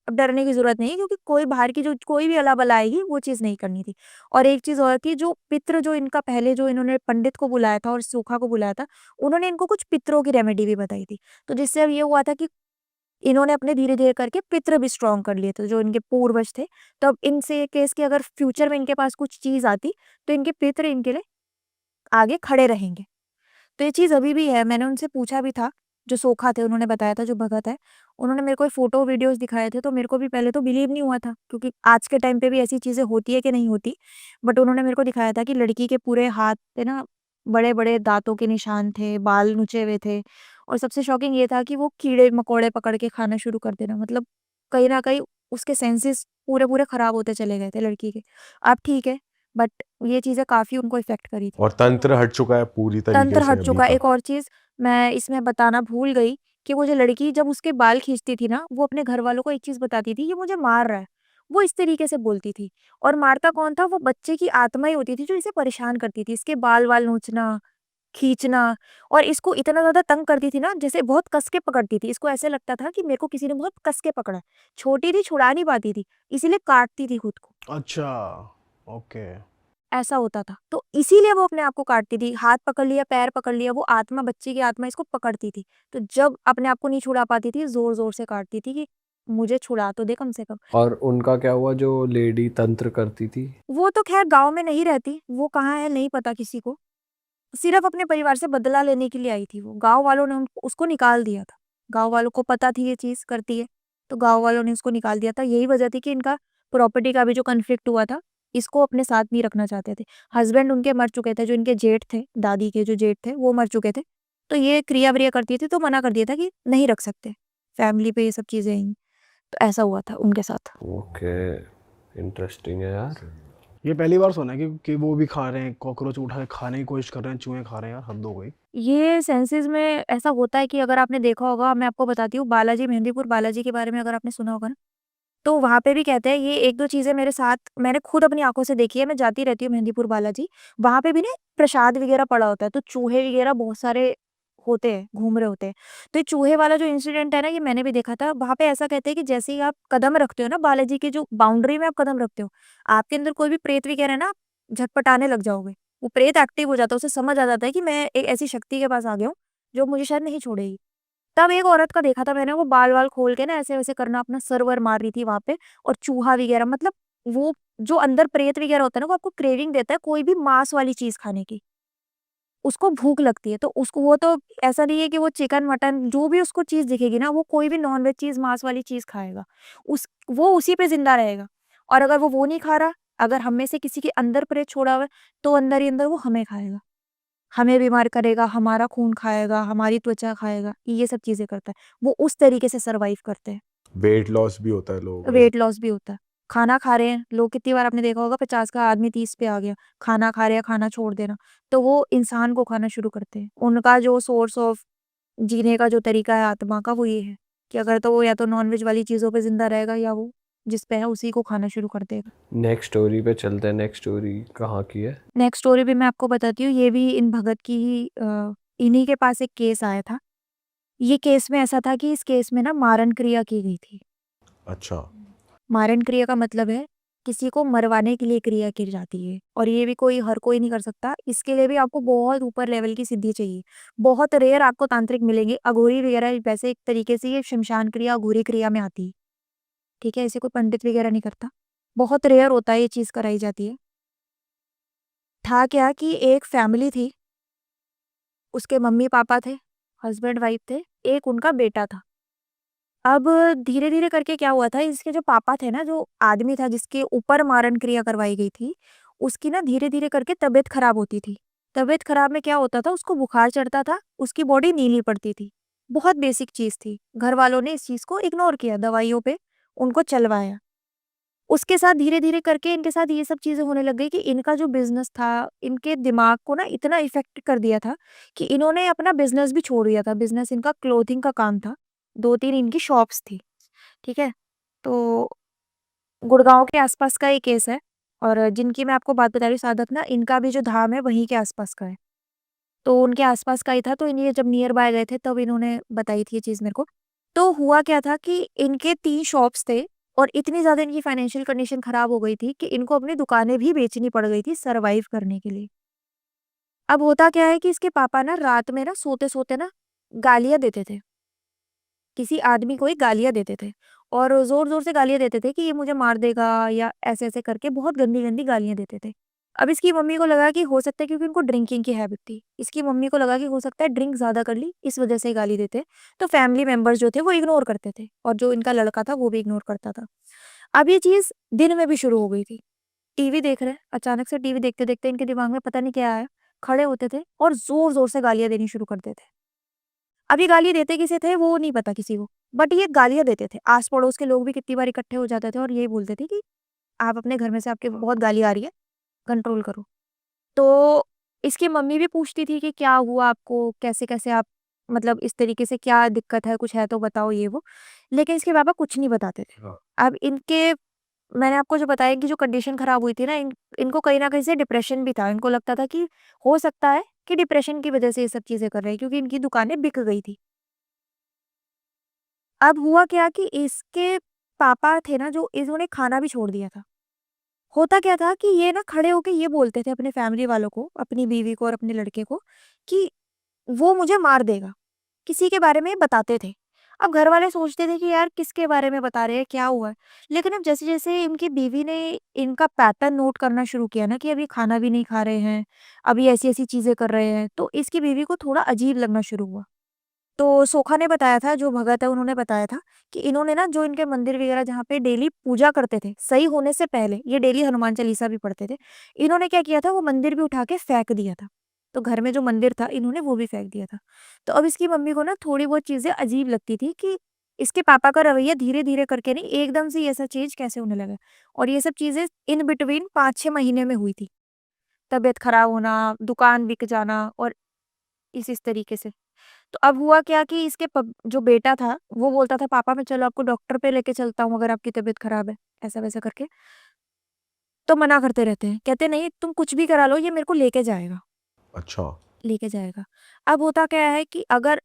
अब डरने की ज़रूरत नहीं है, क्योंकि कोई बाहर की जो कोई भी अला-बला आएगी, वो चीज़ नहीं करनी थी। और एक चीज़ और थी, जो पितृ जो इनका पहले जो इन्होंने पंडित को बुलाया था और सूखा को बुलाया था, उन्होंने इनको कुछ पितरों की रेमेडी भी बताई थी। तो जिससे अब ये हुआ था कि इन्होंने अपने धीरे-धीरे करके पितृ भी स्ट्रॉन्ग कर लिए थे, जो इनके पूर्वज थे। तो अब इनसे ये केस कि अगर फ्यूचर में इनके पास कुछ चीज़ आती, तो इनके पितृ इनके लिए आगे खड़े रहेंगे। तो ये चीज़ अभी भी है। मैंने उनसे पूछा भी था, जो सोखा थे, उन्होंने बताया था, जो भगत है, उन्होंने मेरे को फ़ोटो वीडियोज़ दिखाए थे, तो मेरे को भी पहले तो बिलीव नहीं हुआ था, क्योंकि आज के टाइम पे भी ऐसी चीज़ें होती है कि नहीं होती। बट उन्होंने मेरे को दिखाया था कि लड़की के पूरे हाथ पे ना बड़े-बड़े दाँतों के निशान थे, बाल नोचे हुए थे, और सबसे शॉकिंग ये था कि वो कीड़े-मकोड़े पकड़ के खाना शुरू कर देना, मतलब कहीं न कहीं उसके सेंसेस पूरे-पूरे खराब होते चले गए थे लड़की के। अब ठीक है, बट ये चीज़ें काफ़ी उनको इफ़ेक्ट करी थी। और तंत्र हट चुका है पूरी तरीके तंत्र से हट अभी चुका है। का? एक और चीज़ मैं इसमें बताना भूल गई कि वो जो लड़की जब उसके बाल खींचती थी ना, वो अपने घरवालों को एक चीज़ बताती थी, ये मुझे मार रहा है। वो इस तरीके से बोलती थी और मारता कौन था? वो बच्चे की आत्मा ही होती थी जो इसे परेशान करती थी। इसके बाल-वाल नोचना, खींचना और इसको इतना ज़्यादा तंग करती थी ना, जैसे बहुत कस के पकड़ती थी। इसको ऐसे लगता था कि मेरे को किसी ने बहुत कस के पकड़ा है। छोटी थी, छुड़ा नहीं पाती थी, इसीलिए काटती थी खुद को। अच्छा, ओके। ऐसा होता था। तो इसीलिए वो अपने आप को काटती थी। हाथ पकड़ लिया, पैर पकड़ लिया, वो आत्मा, बच्चे की आत्मा इसको पकड़ती थी। तो जब अपने आप को नहीं छुड़ा पाती थी, ज़ोर-ज़ोर से काटती थी कि मुझे छुड़ा तो दे कम से कम। और उनका क्या हुआ जो लेडी तंत्र करती थी? वो तो ख़ैर गाँव में नहीं रहती, वो कहाँ है नहीं पता किसी को। सिर्फ़ अपने परिवार से बदला लेने के लिए आई थी वो। गाँव वालों ने उनको उसको निकाल दिया था। गाँव वालों को पता थी ये चीज़ करती है, तो गाँव वालों ने उसको निकाल दिया था। यही वजह थी कि इनका प्रॉपर्टी का भी जो कॉन्फ्लिक्ट हुआ था, इसको अपने साथ नहीं रखना चाहते थे। हस्बैंड उनके मर चुके थे, जो इनके जेठ थे, दादी के जो जेठ थे, वो मर चुके थे। तो ये क्रिया-व्रिया करती थी, तो मना कर दिया था कि नहीं रख सकते, फैमिली पे ये सब चीज़ें आएँगी। तो ऐसा हुआ था उनके साथ। ओके, इंटरेस्टिंग है यार। ये पहली बार सुना है कि वो भी खा रहे हैं, कॉकरोच उठा के खाने की कोशिश कर रहे हैं, चूहे खा रहे हैं यार, हद हो गई। ये सेंसेस में ऐसा होता है कि अगर आपने देखा होगा, मैं आपको बताती हूँ, बालाजी मेहंदीपुर बालाजी के बारे में अगर आपने सुना होगा ना, तो वहाँ पे भी कहते हैं ये 1-2 चीज़ें मेरे साथ मैंने खुद अपनी आँखों से देखी है, मैं जाती रहती हूँ मेहंदीपुर बालाजी। वहाँ पे भी ना प्रसाद वगैरह पड़ा होता है, तो चूहे वगैरह बहुत सारे होते हैं, घूम रहे होते हैं। तो ये चूहे वाला जो इंसिडेंट है ना, ये मैंने भी देखा था। वहाँ पे ऐसा कहते हैं कि जैसे ही आप कदम रखते हो ना बालाजी की जो बाउंड्री में आप कदम रखते हो, आपके अंदर कोई भी प्रेत वगैरह है ना, आप झटपटाने लग जाओगे। वो प्रेत एक्टिव हो जाता है, उसे समझ आ जाता है कि मैं एक ऐसी शक्ति के पास आ गया हूँ, जो मुझे शायद नहीं छोड़ेगी। तब एक औरत का देखा था मैंने, वो बाल-वाल खोल के ना ऐसे-वैसे करना, अपना सर-वर मार रही थी वहाँ पे और चूहा वगैरह, मतलब वो जो अंदर प्रेत वगैरह होता है ना, वो आपको क्रेविंग देता है कोई भी मांस वाली चीज़ खाने की। उसको भूख लगती है, तो उसको वो तो ऐसा नहीं है कि वो चिकन, मटन जो भी उसको चीज़ दिखेगी ना, वो कोई भी नॉन-वेज चीज़, मांस वाली चीज़ खाएगा। वो उसी पे ज़िंदा रहेगा और अगर वो नहीं खा रहा, अगर हम में से किसी के अंदर प्रेत छोड़ा हुआ है, तो अंदर ही अंदर वो हमें खाएगा। हमें बीमार करेगा, हमारा खून खाएगा, हमारी त्वचा खाएगा, ये सब चीज़ें करता है। वो उस तरीके से सर्वाइव करते हैं। वेट लॉस भी होता है लोगों का वेट लॉस भी होता है। खाना खा रहे हैं, लोग कितनी बार आपने देखा होगा 50 का आदमी 30 पे आ गया, खाना खा रहे हैं, खाना छोड़ देना। तो वो इंसान को खाना शुरू करते हैं। उनका जो सोर्स ऑफ जीने का जो तरीका है आत्मा का, वो ये है कि अगर तो वो या तो नॉन-वेज वाली चीज़ों पे ज़िंदा रहेगा या वो जिस पे है उसी को खाना शुरू कर देगा। नेक्स्ट स्टोरी पे चलते हैं। नेक्स्ट स्टोरी कहाँ की है? नेक्स्ट स्टोरी भी मैं आपको बताती हूँ, ये भी इन भगत की ही इन्हीं के पास एक केस आया था। ये केस में ऐसा था कि इस केस में ना मारण क्रिया की गई थी। अच्छा। मारण क्रिया का मतलब है किसी को मरवाने के लिए क्रिया की जाती है और ये भी हर कोई नहीं कर सकता। इसके लिए भी आपको बहुत ऊपर लेवल की सिद्धि चाहिए। बहुत रेयर आपको तांत्रिक मिलेंगे। अघोरी वगैरह वैसे एक तरीके से ये शमशान क्रिया, अघोरी क्रिया में आती है। ठीक है? इसे कोई पंडित वगैरह नहीं करता। बहुत रेयर होता है ये चीज़ कराई जाती है। था क्या कि एक फैमिली थी, उसके मम्मी-पापा थे, हस्बैंड-वाइफ थे, एक उनका बेटा था। अब धीरे-धीरे करके क्या हुआ था, इसके जो पापा थे ना, जो आदमी था जिसके ऊपर मारण क्रिया करवाई गई थी, उसकी ना धीरे-धीरे करके तबीयत खराब होती थी। तबीयत खराब में क्या होता था, उसको बुखार चढ़ता था, उसकी बॉडी नीली पड़ती थी। बहुत बेसिक चीज़ थी। घर वालों ने इस चीज़ को इग्नोर किया, दवाइयों पे उनको चलवाया। उसके साथ धीरे-धीरे करके इनके साथ ये सब चीज़ें होने लग गई कि इनका जो बिज़नेस था, इनके दिमाग को ना इतना इफ़ेक्ट कर दिया था कि इन्होंने अपना बिज़नेस भी छोड़ दिया था। बिज़नेस इनका क्लोथिंग का काम था। 2-3 इनकी शॉप्स थी। ठीक है? तो गुड़गाँव के आस-पास का ये केस है और जिनकी मैं आपको बात बता रही हूँ साधक ना, इनका भी जो धाम है वहीं के आस-पास का है। तो उनके आस-पास का ही था, तो ये जब नियर बाय गए थे तब इन्होंने बताई थी ये चीज़ मेरे को। तो हुआ क्या था कि इनके 3 शॉप्स थे और इतनी ज़्यादा इनकी फाइनेंशियल कंडीशन खराब हो गई थी कि इनको अपनी दुकानें भी बेचनी पड़ गई थी सर्वाइव करने के लिए। अब होता क्या है कि इसके पापा ना रात में ना सोते-सोते ना गालियाँ देते थे। किसी आदमी को ही गालियाँ देते थे और ज़ोर-ज़ोर से गालियाँ देते थे कि ये मुझे मार देगा या ऐसे-ऐसे करके बहुत गंदी-गंदी गालियाँ देते थे। अब इसकी मम्मी को लगा कि हो सकता है, क्योंकि उनको ड्रिंकिंग की हैबिट थी। इसकी मम्मी को लगा कि हो सकता है ड्रिंक ज़्यादा कर ली, इस वज़ह से गाली देते। तो फैमिली मेंबर्स जो थे वो इग्नोर करते थे और जो इनका लड़का था वो भी इग्नोर करता था। अब ये चीज़ दिन में भी शुरू हो गई थी। टीवी देख रहे हैं, अचानक से टीवी देखते-देखते इनके दिमाग में पता नहीं क्या आया, खड़े होते थे और ज़ोर-ज़ोर से गालियाँ देनी शुरू कर देते। अब ये गाली देते किसे थे वो नहीं पता किसी को, बट ये गालियाँ देते थे। आस-पड़ोस के लोग भी कितनी बार इकट्ठे हो जाते थे और यही बोलते थे कि आप अपने घर में से आपके बहुत गाली आ रही है, कंट्रोल करो। तो इसकी मम्मी भी पूछती थी कि क्या हुआ आपको? कैसे-कैसे आप मतलब इस तरीके से क्या दिक्कत है? कुछ है तो बताओ ये वो। लेकिन इसके पापा कुछ नहीं बताते थे। हाँ। अब इनके मैंने आपको जो बताया कि जो कंडीशन खराब हुई थी ना इनको कहीं न कहीं से डिप्रेशन भी था। इनको लगता था कि हो सकता है कि डिप्रेशन की वज़ह से ये सब चीज़ें कर रहे हैं क्योंकि इनकी दुकानें बिक गई थी। अब हुआ क्या कि इसके पापा थे ना जो इन्होंने खाना भी छोड़ दिया था। होता क्या था कि ये ना खड़े होके ये बोलते थे अपने फैमिली वालों को, अपनी बीवी को और अपने लड़के को कि वो मुझे मार देगा। किसी के बारे में बताते थे। अब घर वाले सोचते थे कि यार किसके बारे में बता रहे हैं, क्या हुआ है? लेकिन अब जैसे-जैसे इनकी बीवी ने इनका पैटर्न नोट करना शुरू किया ना कि अभी खाना भी नहीं खा रहे हैं, अभी ऐसी-ऐसी चीज़ें कर रहे हैं, तो इसकी बीवी को थोड़ा अजीब लगना शुरू हुआ। तो सोखा ने बताया था, जो भगत है उन्होंने बताया था कि इन्होंने ना जो इनके मंदिर वगैरह जहाँ पे डेली पूजा करते थे, सही होने से पहले, ये डेली हनुमान चालीसा भी पढ़ते थे। इन्होंने क्या किया था वो मंदिर भी उठा के फेंक दिया था। तो घर में जो मंदिर था इन्होंने वो भी फेंक दिया था। तो अब इसकी मम्मी को ना थोड़ी बहुत चीज़ें अजीब लगती थी कि इसके पापा का रवैया धीरे-धीरे करके नहीं एकदम से ये ऐसा चेंज कैसे होने लगा। और ये सब चीज़ें इन बिटवीन 5-6 महीने में हुई थी। तबीयत खराब होना, दुकान बिक जाना और इस तरीके से। तो अब हुआ क्या कि इसके जो बेटा था, वो बोलता था पापा मैं चलो आपको डॉक्टर पे लेके चलता हूँ अगर आपकी तबीयत खराब है, ऐसा-वैसा करके। तो मना करते रहते हैं, कहते नहीं तुम कुछ भी करा लो ये मेरे को लेके जाएगा, अच्छा। लेके जाएगा। अब होता क्या है कि अगर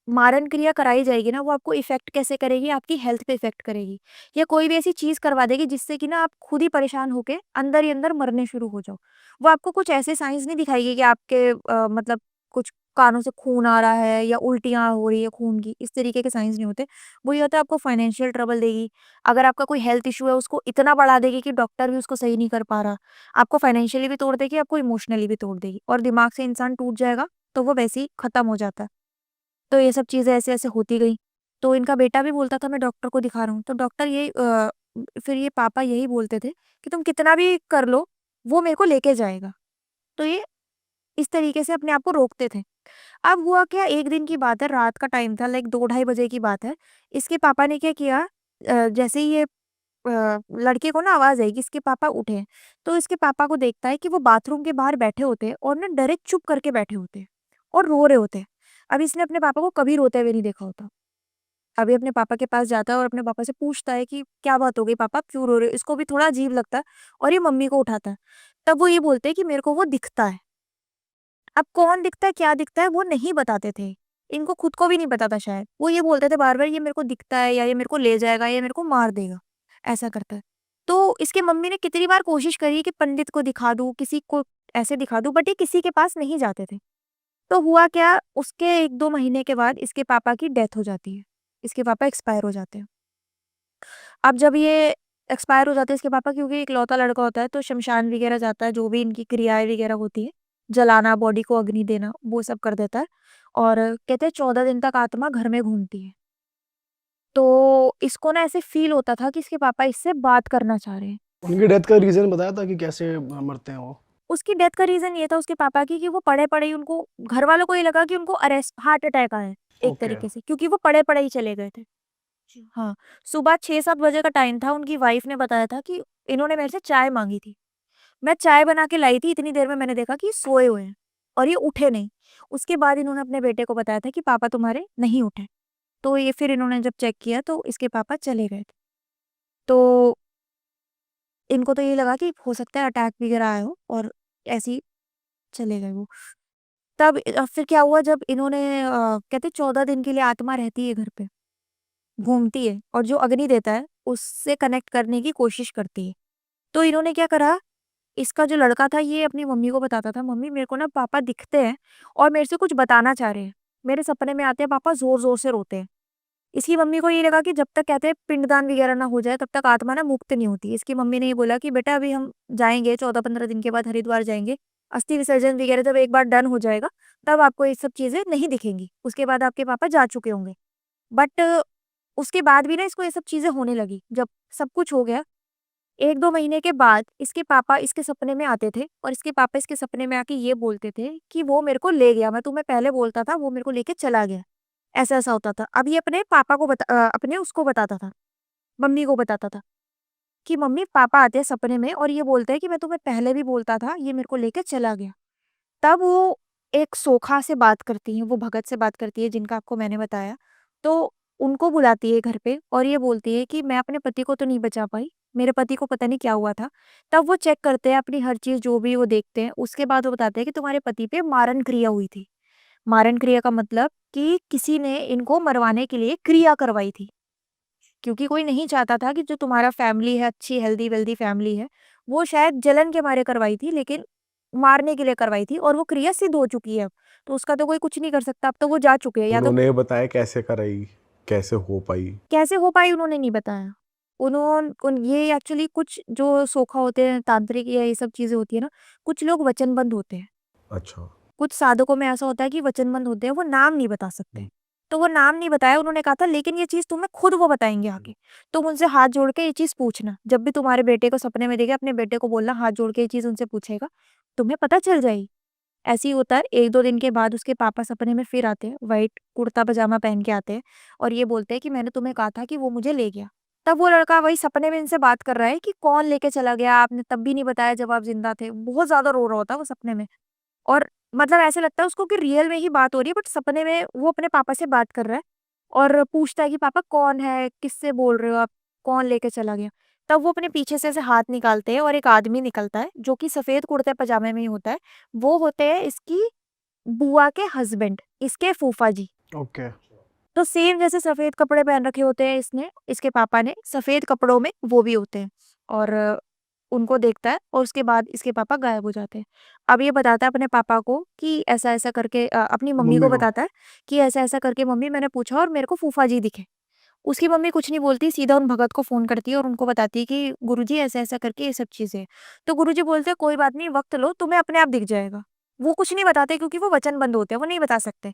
मारण क्रिया कराई जाएगी ना, वो आपको इफ़ेक्ट कैसे करेगी, आपकी हेल्थ पे इफ़ेक्ट करेगी। या कोई भी ऐसी चीज़ करवा देगी जिससे कि ना आप खुद ही परेशान होके अंदर ही अंदर मरने शुरू हो जाओ। वो आपको कुछ ऐसे साइन्स नहीं दिखाएगी कि आपके मतलब कुछ कानों से खून आ रहा है या उल्टियाँ हो रही है खून की, इस तरीके के साइन्स नहीं होते। वो ये होता है आपको फाइनेंशियल ट्रबल देगी। अगर आपका कोई हेल्थ इश्यू है उसको इतना बढ़ा देगी कि डॉक्टर भी उसको सही नहीं कर पा रहा। आपको फाइनेंशियली भी तोड़ देगी, आपको इमोशनली भी तोड़ देगी और दिमाग से इंसान टूट जाएगा, तो वो वैसे ही खत्म हो जाता है। तो ये सब चीज़ें ऐसे-ऐसे होती गई। तो इनका बेटा भी बोलता था मैं डॉक्टर को दिखा रहा हूँ। तो डॉक्टर फिर ये पापा यही बोलते थे कि तुम कितना भी कर लो, वो मेरे को लेके जाएगा। तो ये इस तरीके से अपने आप को रोकते थे। अब हुआ क्या एक दिन की बात है, रात का टाइम था लाइक 2 ढाई बजे की बात है। इसके पापा ने क्या किया जैसे ही ये लड़के को ना आवाज़ आई कि इसके पापा उठे हैं। तो इसके पापा को देखता है कि वो बाथरूम के बाहर बैठे होते हैं और ना डरे चुप करके बैठे होते हैं और रो रहे होते हैं। अब इसने अपने पापा को कभी रोते हुए नहीं देखा होता। अभी अपने पापा के पास जाता है और अपने पापा से पूछता है कि क्या बात हो गई पापा क्यों रो रहे हो? इसको भी थोड़ा अजीब लगता है और ये मम्मी को उठाता है। तब वो ये बोलते हैं कि मेरे को वो दिखता है। अब कौन दिखता है, क्या दिखता है वो नहीं बताते थे। इनको खुद को भी नहीं पता था शायद। वो ये बोलते थे बार-बार ये मेरे को दिखता है या ये मेरे को ले जाएगा या मेरे को मार देगा, ऐसा करता है। तो इसकी मम्मी ने कितनी बार कोशिश करी कि पंडित को दिखा दूँ, किसी को ऐसे दिखा दूँ बट ये किसी के पास नहीं जाते थे। तो हुआ क्या उसके 1-2 महीने के बाद इसके पापा की डेथ हो जाती है। इसके पापा एक्सपायर हो जाते हैं। अब जब ये एक्सपायर हो जाते हैं इसके पापा क्योंकि इकलौता लड़का होता है तो शमशान वगैरह जाता है, जो भी इनकी क्रियाएँ वगैरह होती हैं, जलाना, बॉडी को अग्नि देना, वो सब कर देता है और कहते हैं 14 दिन तक आत्मा घर में घूमती है। तो इसको ना ऐसे फ़ील होता था कि इसके पापा इससे बात करना चाह रहे हैं। उनकी डेथ का रीज़न बताया था कि कैसे मरते हैं वो? उसकी डेथ का रीज़न ये था उसके पापा की कि वो पड़े-पड़े ही उनको घरवालों को ये लगा कि उनको हार्ट अटैक आया है, एक ओके। तरीके से क्योंकि वो पड़े-पड़े ही चले गए थे। हाँ, सुबह 6-7 बजे का टाइम था, उनकी वाइफ़ ने बताया था कि इन्होंने मेरे से चाय माँगी थी। मैं चाय बना के लाई थी, इतनी देर में मैंने देखा कि ये सोए हुए हैं और ये उठे नहीं। उसके बाद इन्होंने अपने बेटे को बताया था कि पापा तुम्हारे नहीं उठे। तो ये फिर इन्होंने जब चेक किया तो इसके पापा चले गए थे। तो इनको तो ये लगा कि हो सकता है अटैक वगैरह आया हो और ऐसे ही चले गए वो। तब फिर क्या हुआ जब इन्होंने कहते 14 दिन के लिए आत्मा रहती है घर पे, घूमती है और जो अग्नि देता है, उससे कनेक्ट करने की कोशिश करती है। तो इन्होंने क्या करा इसका जो लड़का था ये अपनी मम्मी को बताता था, "मम्मी मेरे को ना पापा दिखते हैं और मेरे से कुछ बताना चाह रहे हैं। मेरे सपने में आते हैं पापा ज़ोर-ज़ोर से रोते हैं।" इसकी मम्मी को ये लगा कि जब तक कहते हैं पिंडदान वगैरह ना हो जाए तब तक आत्मा ना मुक्त नहीं होती। इसकी मम्मी ने ये बोला कि बेटा अभी हम जाएँगे 14-15 दिन के बाद हरिद्वार जाएँगे। अस्थि विसर्जन वगैरह जब एक बार डन हो जाएगा तब आपको ये सब चीज़ें नहीं दिखेंगी। उसके बाद आपके पापा जा चुके होंगे। बट उसके बाद भी ना इसको ये सब चीज़ें होने लगी। जब सब कुछ हो गया 1-2 महीने के बाद इसके पापा इसके सपने में आते थे और इसके पापा इसके सपने में आके ये बोलते थे कि वो मेरे को ले गया, मैं तुम्हें पहले बोलता था वो मेरे को लेके चला गया। ऐसा ऐसा होता था। अब ये अपने पापा को अपने उसको बताता था, मम्मी को बताता था कि मम्मी पापा आते हैं सपने में और ये बोलते हैं कि मैं तुम्हें पहले भी बोलता था, ये मेरे को लेके चला गया। तब वो एक सोखा से बात करती हैं, वो भगत से बात करती है जिनका आपको मैंने बताया। तो उनको बुलाती है घर पे और ये बोलती है कि मैं अपने पति को तो नहीं बचा पाई, मेरे पति को पता नहीं क्या हुआ था। तब वो चेक करते हैं अपनी हर चीज़ जो भी वो देखते हैं, उसके बाद वो बताते हैं कि तुम्हारे पति पे मारण क्रिया हुई थी। मारण क्रिया का मतलब कि किसी ने इनको मरवाने के लिए क्रिया करवाई थी। क्योंकि कोई नहीं चाहता था कि जो तुम्हारा फैमिली है, अच्छी हेल्दी-वेल्दी फैमिली है, वो शायद जलन के मारे करवाई थी, लेकिन मारने के लिए करवाई थी और वो क्रिया सिद्ध हो चुकी है अब। तो उसका तो कोई कुछ नहीं कर सकता, अब तो वो जा चुके हैं या तो उन्होंने बताया कैसे कराई, कैसे हो पाई? कैसे हो पाई उन्होंने नहीं बताया। ये एक्चुअली कुछ जो सोखा होते हैं, तांत्रिक या ये सब चीज़ें होती है ना, कुछ लोग वचनबद्ध होते हैं। अच्छा। कुछ साधकों में ऐसा होता है कि वचनबद्ध होते हैं, वो नाम नहीं बता सकते। तो वो नाम नहीं बताया, उन्होंने कहा था लेकिन ये चीज़ तुम्हें खुद वो बताएँगे आगे। तुम उनसे हाथ जोड़ के ये चीज़ पूछना। जब भी तुम्हारे बेटे को सपने में देखे, अपने बेटे को बोलना हाथ जोड़ के ये चीज़ उनसे पूछेगा, तुम्हें पता चल जाएगी। ऐसे ही होता है, 1-2 दिन के बाद उसके पापा सपने में फिर आते हैं, व्हाइट कुर्ता-पजामा पहन के आते हैं और ये बोलते हैं कि मैंने तुम्हें कहा था कि वो मुझे ले गया। तब वो लड़का वही सपने में इनसे बात कर रहा है कि कौन लेके चला गया, आपने तब भी नहीं बताया जब आप ज़िंदा थे। बहुत ज़्यादा रो रहा होता है वो सपने में। और मतलब ऐसे लगता है उसको कि रियल में ही बात हो रही है, बट सपने में वो अपने पापा से बात कर रहा है और पूछता है कि पापा कौन है? किससे बोल रहे हो आप? कौन लेके चला गया? तब वो अपने पीछे से ऐसे हाथ निकालते हैं और एक आदमी निकलता है जो कि सफ़ेद कुर्ते-पजामे में ही होता है। वो होते हैं इसकी बुआ के हस्बैंड, इसके फूफा जी। ओके। तो सेम जैसे सफ़ेद कपड़े पहन रखे होते हैं इसने, इसके पापा ने, सफ़ेद कपड़ों में वो भी होते हैं और उनको देखता है और उसके बाद इसके पापा गायब हो जाते हैं। अब ये बताता है अपने पापा को कि ऐसा-ऐसा करके अपनी मम्मी को मम्मी को। बताता है कि ऐसा-ऐसा करके मम्मी मैंने पूछा और मेरे को फूफा जी दिखे। उसकी मम्मी कुछ नहीं बोलती, सीधा उन भगत को फ़ोन करती है और उनको बताती है कि गुरुजी ऐसा-ऐसा करके ये सब चीज़ें हैं। तो गुरुजी बोलते हैं कोई बात नहीं, वक़्त लो, तुम्हें अपने आप दिख जाएगा। वो कुछ नहीं बताते क्योंकि वो वचनबद्ध होते हैं, वो नहीं बता सकते।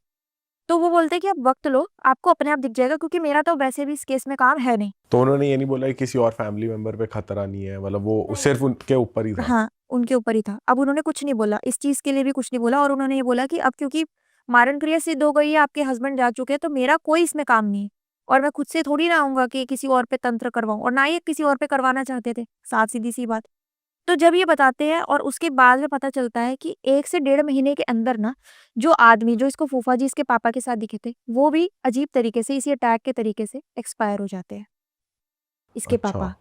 तो वो बोलते हैं कि आप वक़्त लो, आपको अपने आप दिख जाएगा क्योंकि मेरा तो वैसे भी इस केस में काम है नहीं। तो उन्होंने ये नहीं बोला कि किसी और फैमिली मेंबर पे खतरा नहीं है, मतलब वो नहीं। सिर्फ उनके ऊपर ही था? हाँ, उनके ऊपर ही था। अब उन्होंने कुछ नहीं बोला, इस चीज़ के लिए भी कुछ नहीं बोला और उन्होंने ये बोला कि अब क्योंकि मारण क्रिया सिद्ध हो गई है, आपके हस्बैंड जा चुके हैं, तो मेरा कोई इसमें काम नहीं है और मैं खुद से थोड़ी ना आऊँगा कि किसी और पे तंत्र करवाऊँ और ना ही ये किसी और पे करवाना चाहते थे, साफ सीधी-सी बात। तो जब ये बताते हैं और उसके बाद में पता चलता है कि 1 से डेढ़ महीने के अंदर ना, जो आदमी जो इसको फूफा जी इसके पापा के साथ दिखे थे, वो भी अजीब तरीके से इसी अटैक के तरीके से एक्सपायर हो जाते हैं, इसके अच्छा। पापा।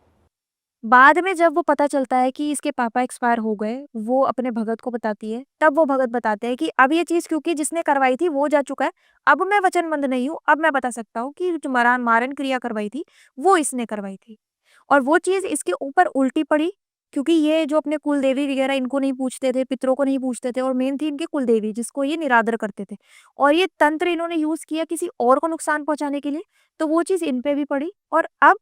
बाद में जब वो पता चलता है कि इसके पापा एक्सपायर हो गए, वो अपने भगत को बताती है, तब वो भगत बताते हैं कि अब ये चीज़ क्योंकि जिसने करवाई थी वो जा चुका है, अब मैं वचनबद्ध नहीं हूँ, अब मैं बता सकता हूँ कि जो मारण क्रिया करवाई थी, वो इसने करवाई थी। और वो चीज़ इसके ऊपर उल्टी पड़ी, क्योंकि ये जो अपने कुलदेवी वगैरह इनको नहीं पूछते थे, पितरों को नहीं पूछते थे और मेन थी इनकी कुलदेवी जिसको ये निरादर करते थे। और ये तंत्र इन्होंने यूज़ किया किसी और को नुकसान पहुँचाने के लिए, तो वो चीज़ इन पे भी पड़ी और अब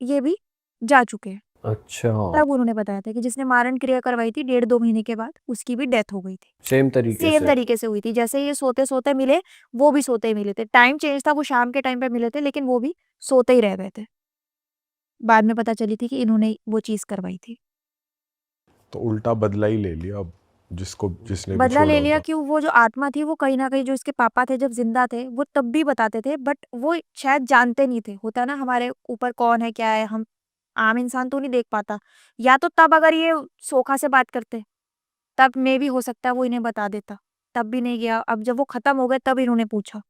ये भी जा चुके हैं। अच्छा, तब उन्होंने बताया था कि जिसने मारण क्रिया करवाई थी 1.5-2 महीने के बाद उसकी भी डेथ हो गई थी। सेम तरीके सेम से। तरीके से हुई थी, जैसे ये सोते-सोते मिले, वो भी सोते ही मिले थे। टाइम चेंज था, वो शाम के टाइम पे मिले थे लेकिन वो भी सोते ही रह गए थे। बाद में पता चली थी कि इन्होंने वो चीज़ करवाई थी। तो उल्टा बदला ही ले लिया अब, जिसने भी बदला ले छोड़ा लिया था। क्यों, वो जो आत्मा थी वो कहीं न कहीं जो इसके पापा थे जब ज़िंदा थे, वो तब भी बताते थे बट वो शायद जानते नहीं थे। होता है ना हमारे ऊपर कौन है, क्या है, हम आम इंसान तो नहीं देख पाता। या तो तब अगर ये सोखा से बात करते, तब मेबी हो सकता है वो इन्हें बता देता। तब भी नहीं गया, अब जब वो खत्म हो गए तब इन्होंने पूछा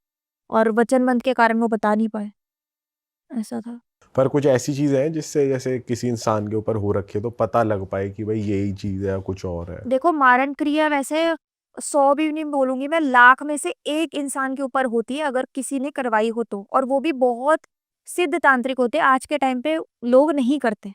और वचनबंध के कारण वो बता नहीं पाए। ऐसा था। पर कुछ ऐसी चीजें हैं जिससे जैसे किसी इंसान के ऊपर हो रखी है तो पता लग पाए कि भाई यही चीज है या कुछ और है? देखो मारण क्रिया वैसे 100 भी नहीं बोलूँगी मैं, लाख में से 1 इंसान के ऊपर होती है अगर किसी ने करवाई हो तो, और वो भी बहुत सिद्ध तांत्रिक होते हैं। आज के टाइम पे लोग नहीं करते।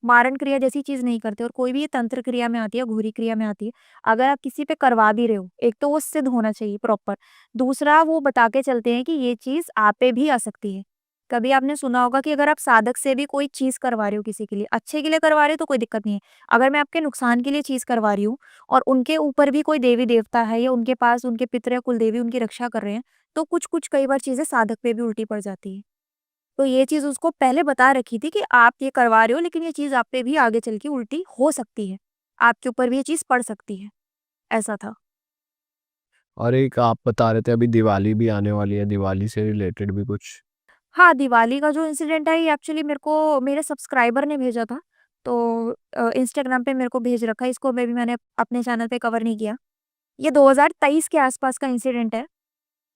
मारण क्रिया जैसी चीज़ नहीं करते और कोई भी ये तंत्र क्रिया में आती है, घूरी क्रिया में आती है। अगर आप किसी पे करवा भी रहे हो, एक तो वो सिद्ध होना चाहिए प्रॉपर। दूसरा वो बता के चलते हैं कि ये चीज़ आप पे भी आ सकती है। कभी आपने सुना होगा कि अगर आप साधक से भी कोई चीज़ करवा रहे हो किसी के लिए, अच्छे के लिए करवा रहे हो तो कोई दिक्कत नहीं है। अगर मैं आपके नुकसान के लिए चीज़ करवा रही हूँ और उनके ऊपर भी कोई देवी-देवता है या उनके पास उनके पितर या कुलदेवी उनकी रक्षा कर रहे हैं, तो कुछ-कुछ कई बार चीज़ें साधक पे भी उल्टी पड़ जाती हैं। तो ये चीज़ उसको पहले बता रखी थी कि आप ये करवा रहे हो लेकिन ये चीज़ आप पे भी आगे चल के उल्टी हो सकती है। आपके ऊपर भी ये चीज़ पड़ सकती है। ऐसा था। और एक आप बता रहे थे अभी दिवाली भी आने वाली है, दिवाली से रिलेटेड भी कुछ? हाँ, दिवाली का जो इंसिडेंट है ये एक्चुअली मेरे को मेरे सब्सक्राइबर ने भेजा था। तो इंस्टाग्राम पे मेरे को भेज रखा है, इसको मैंने अपने चैनल पे कवर नहीं किया। ये 2023 के आसपास का इंसिडेंट है।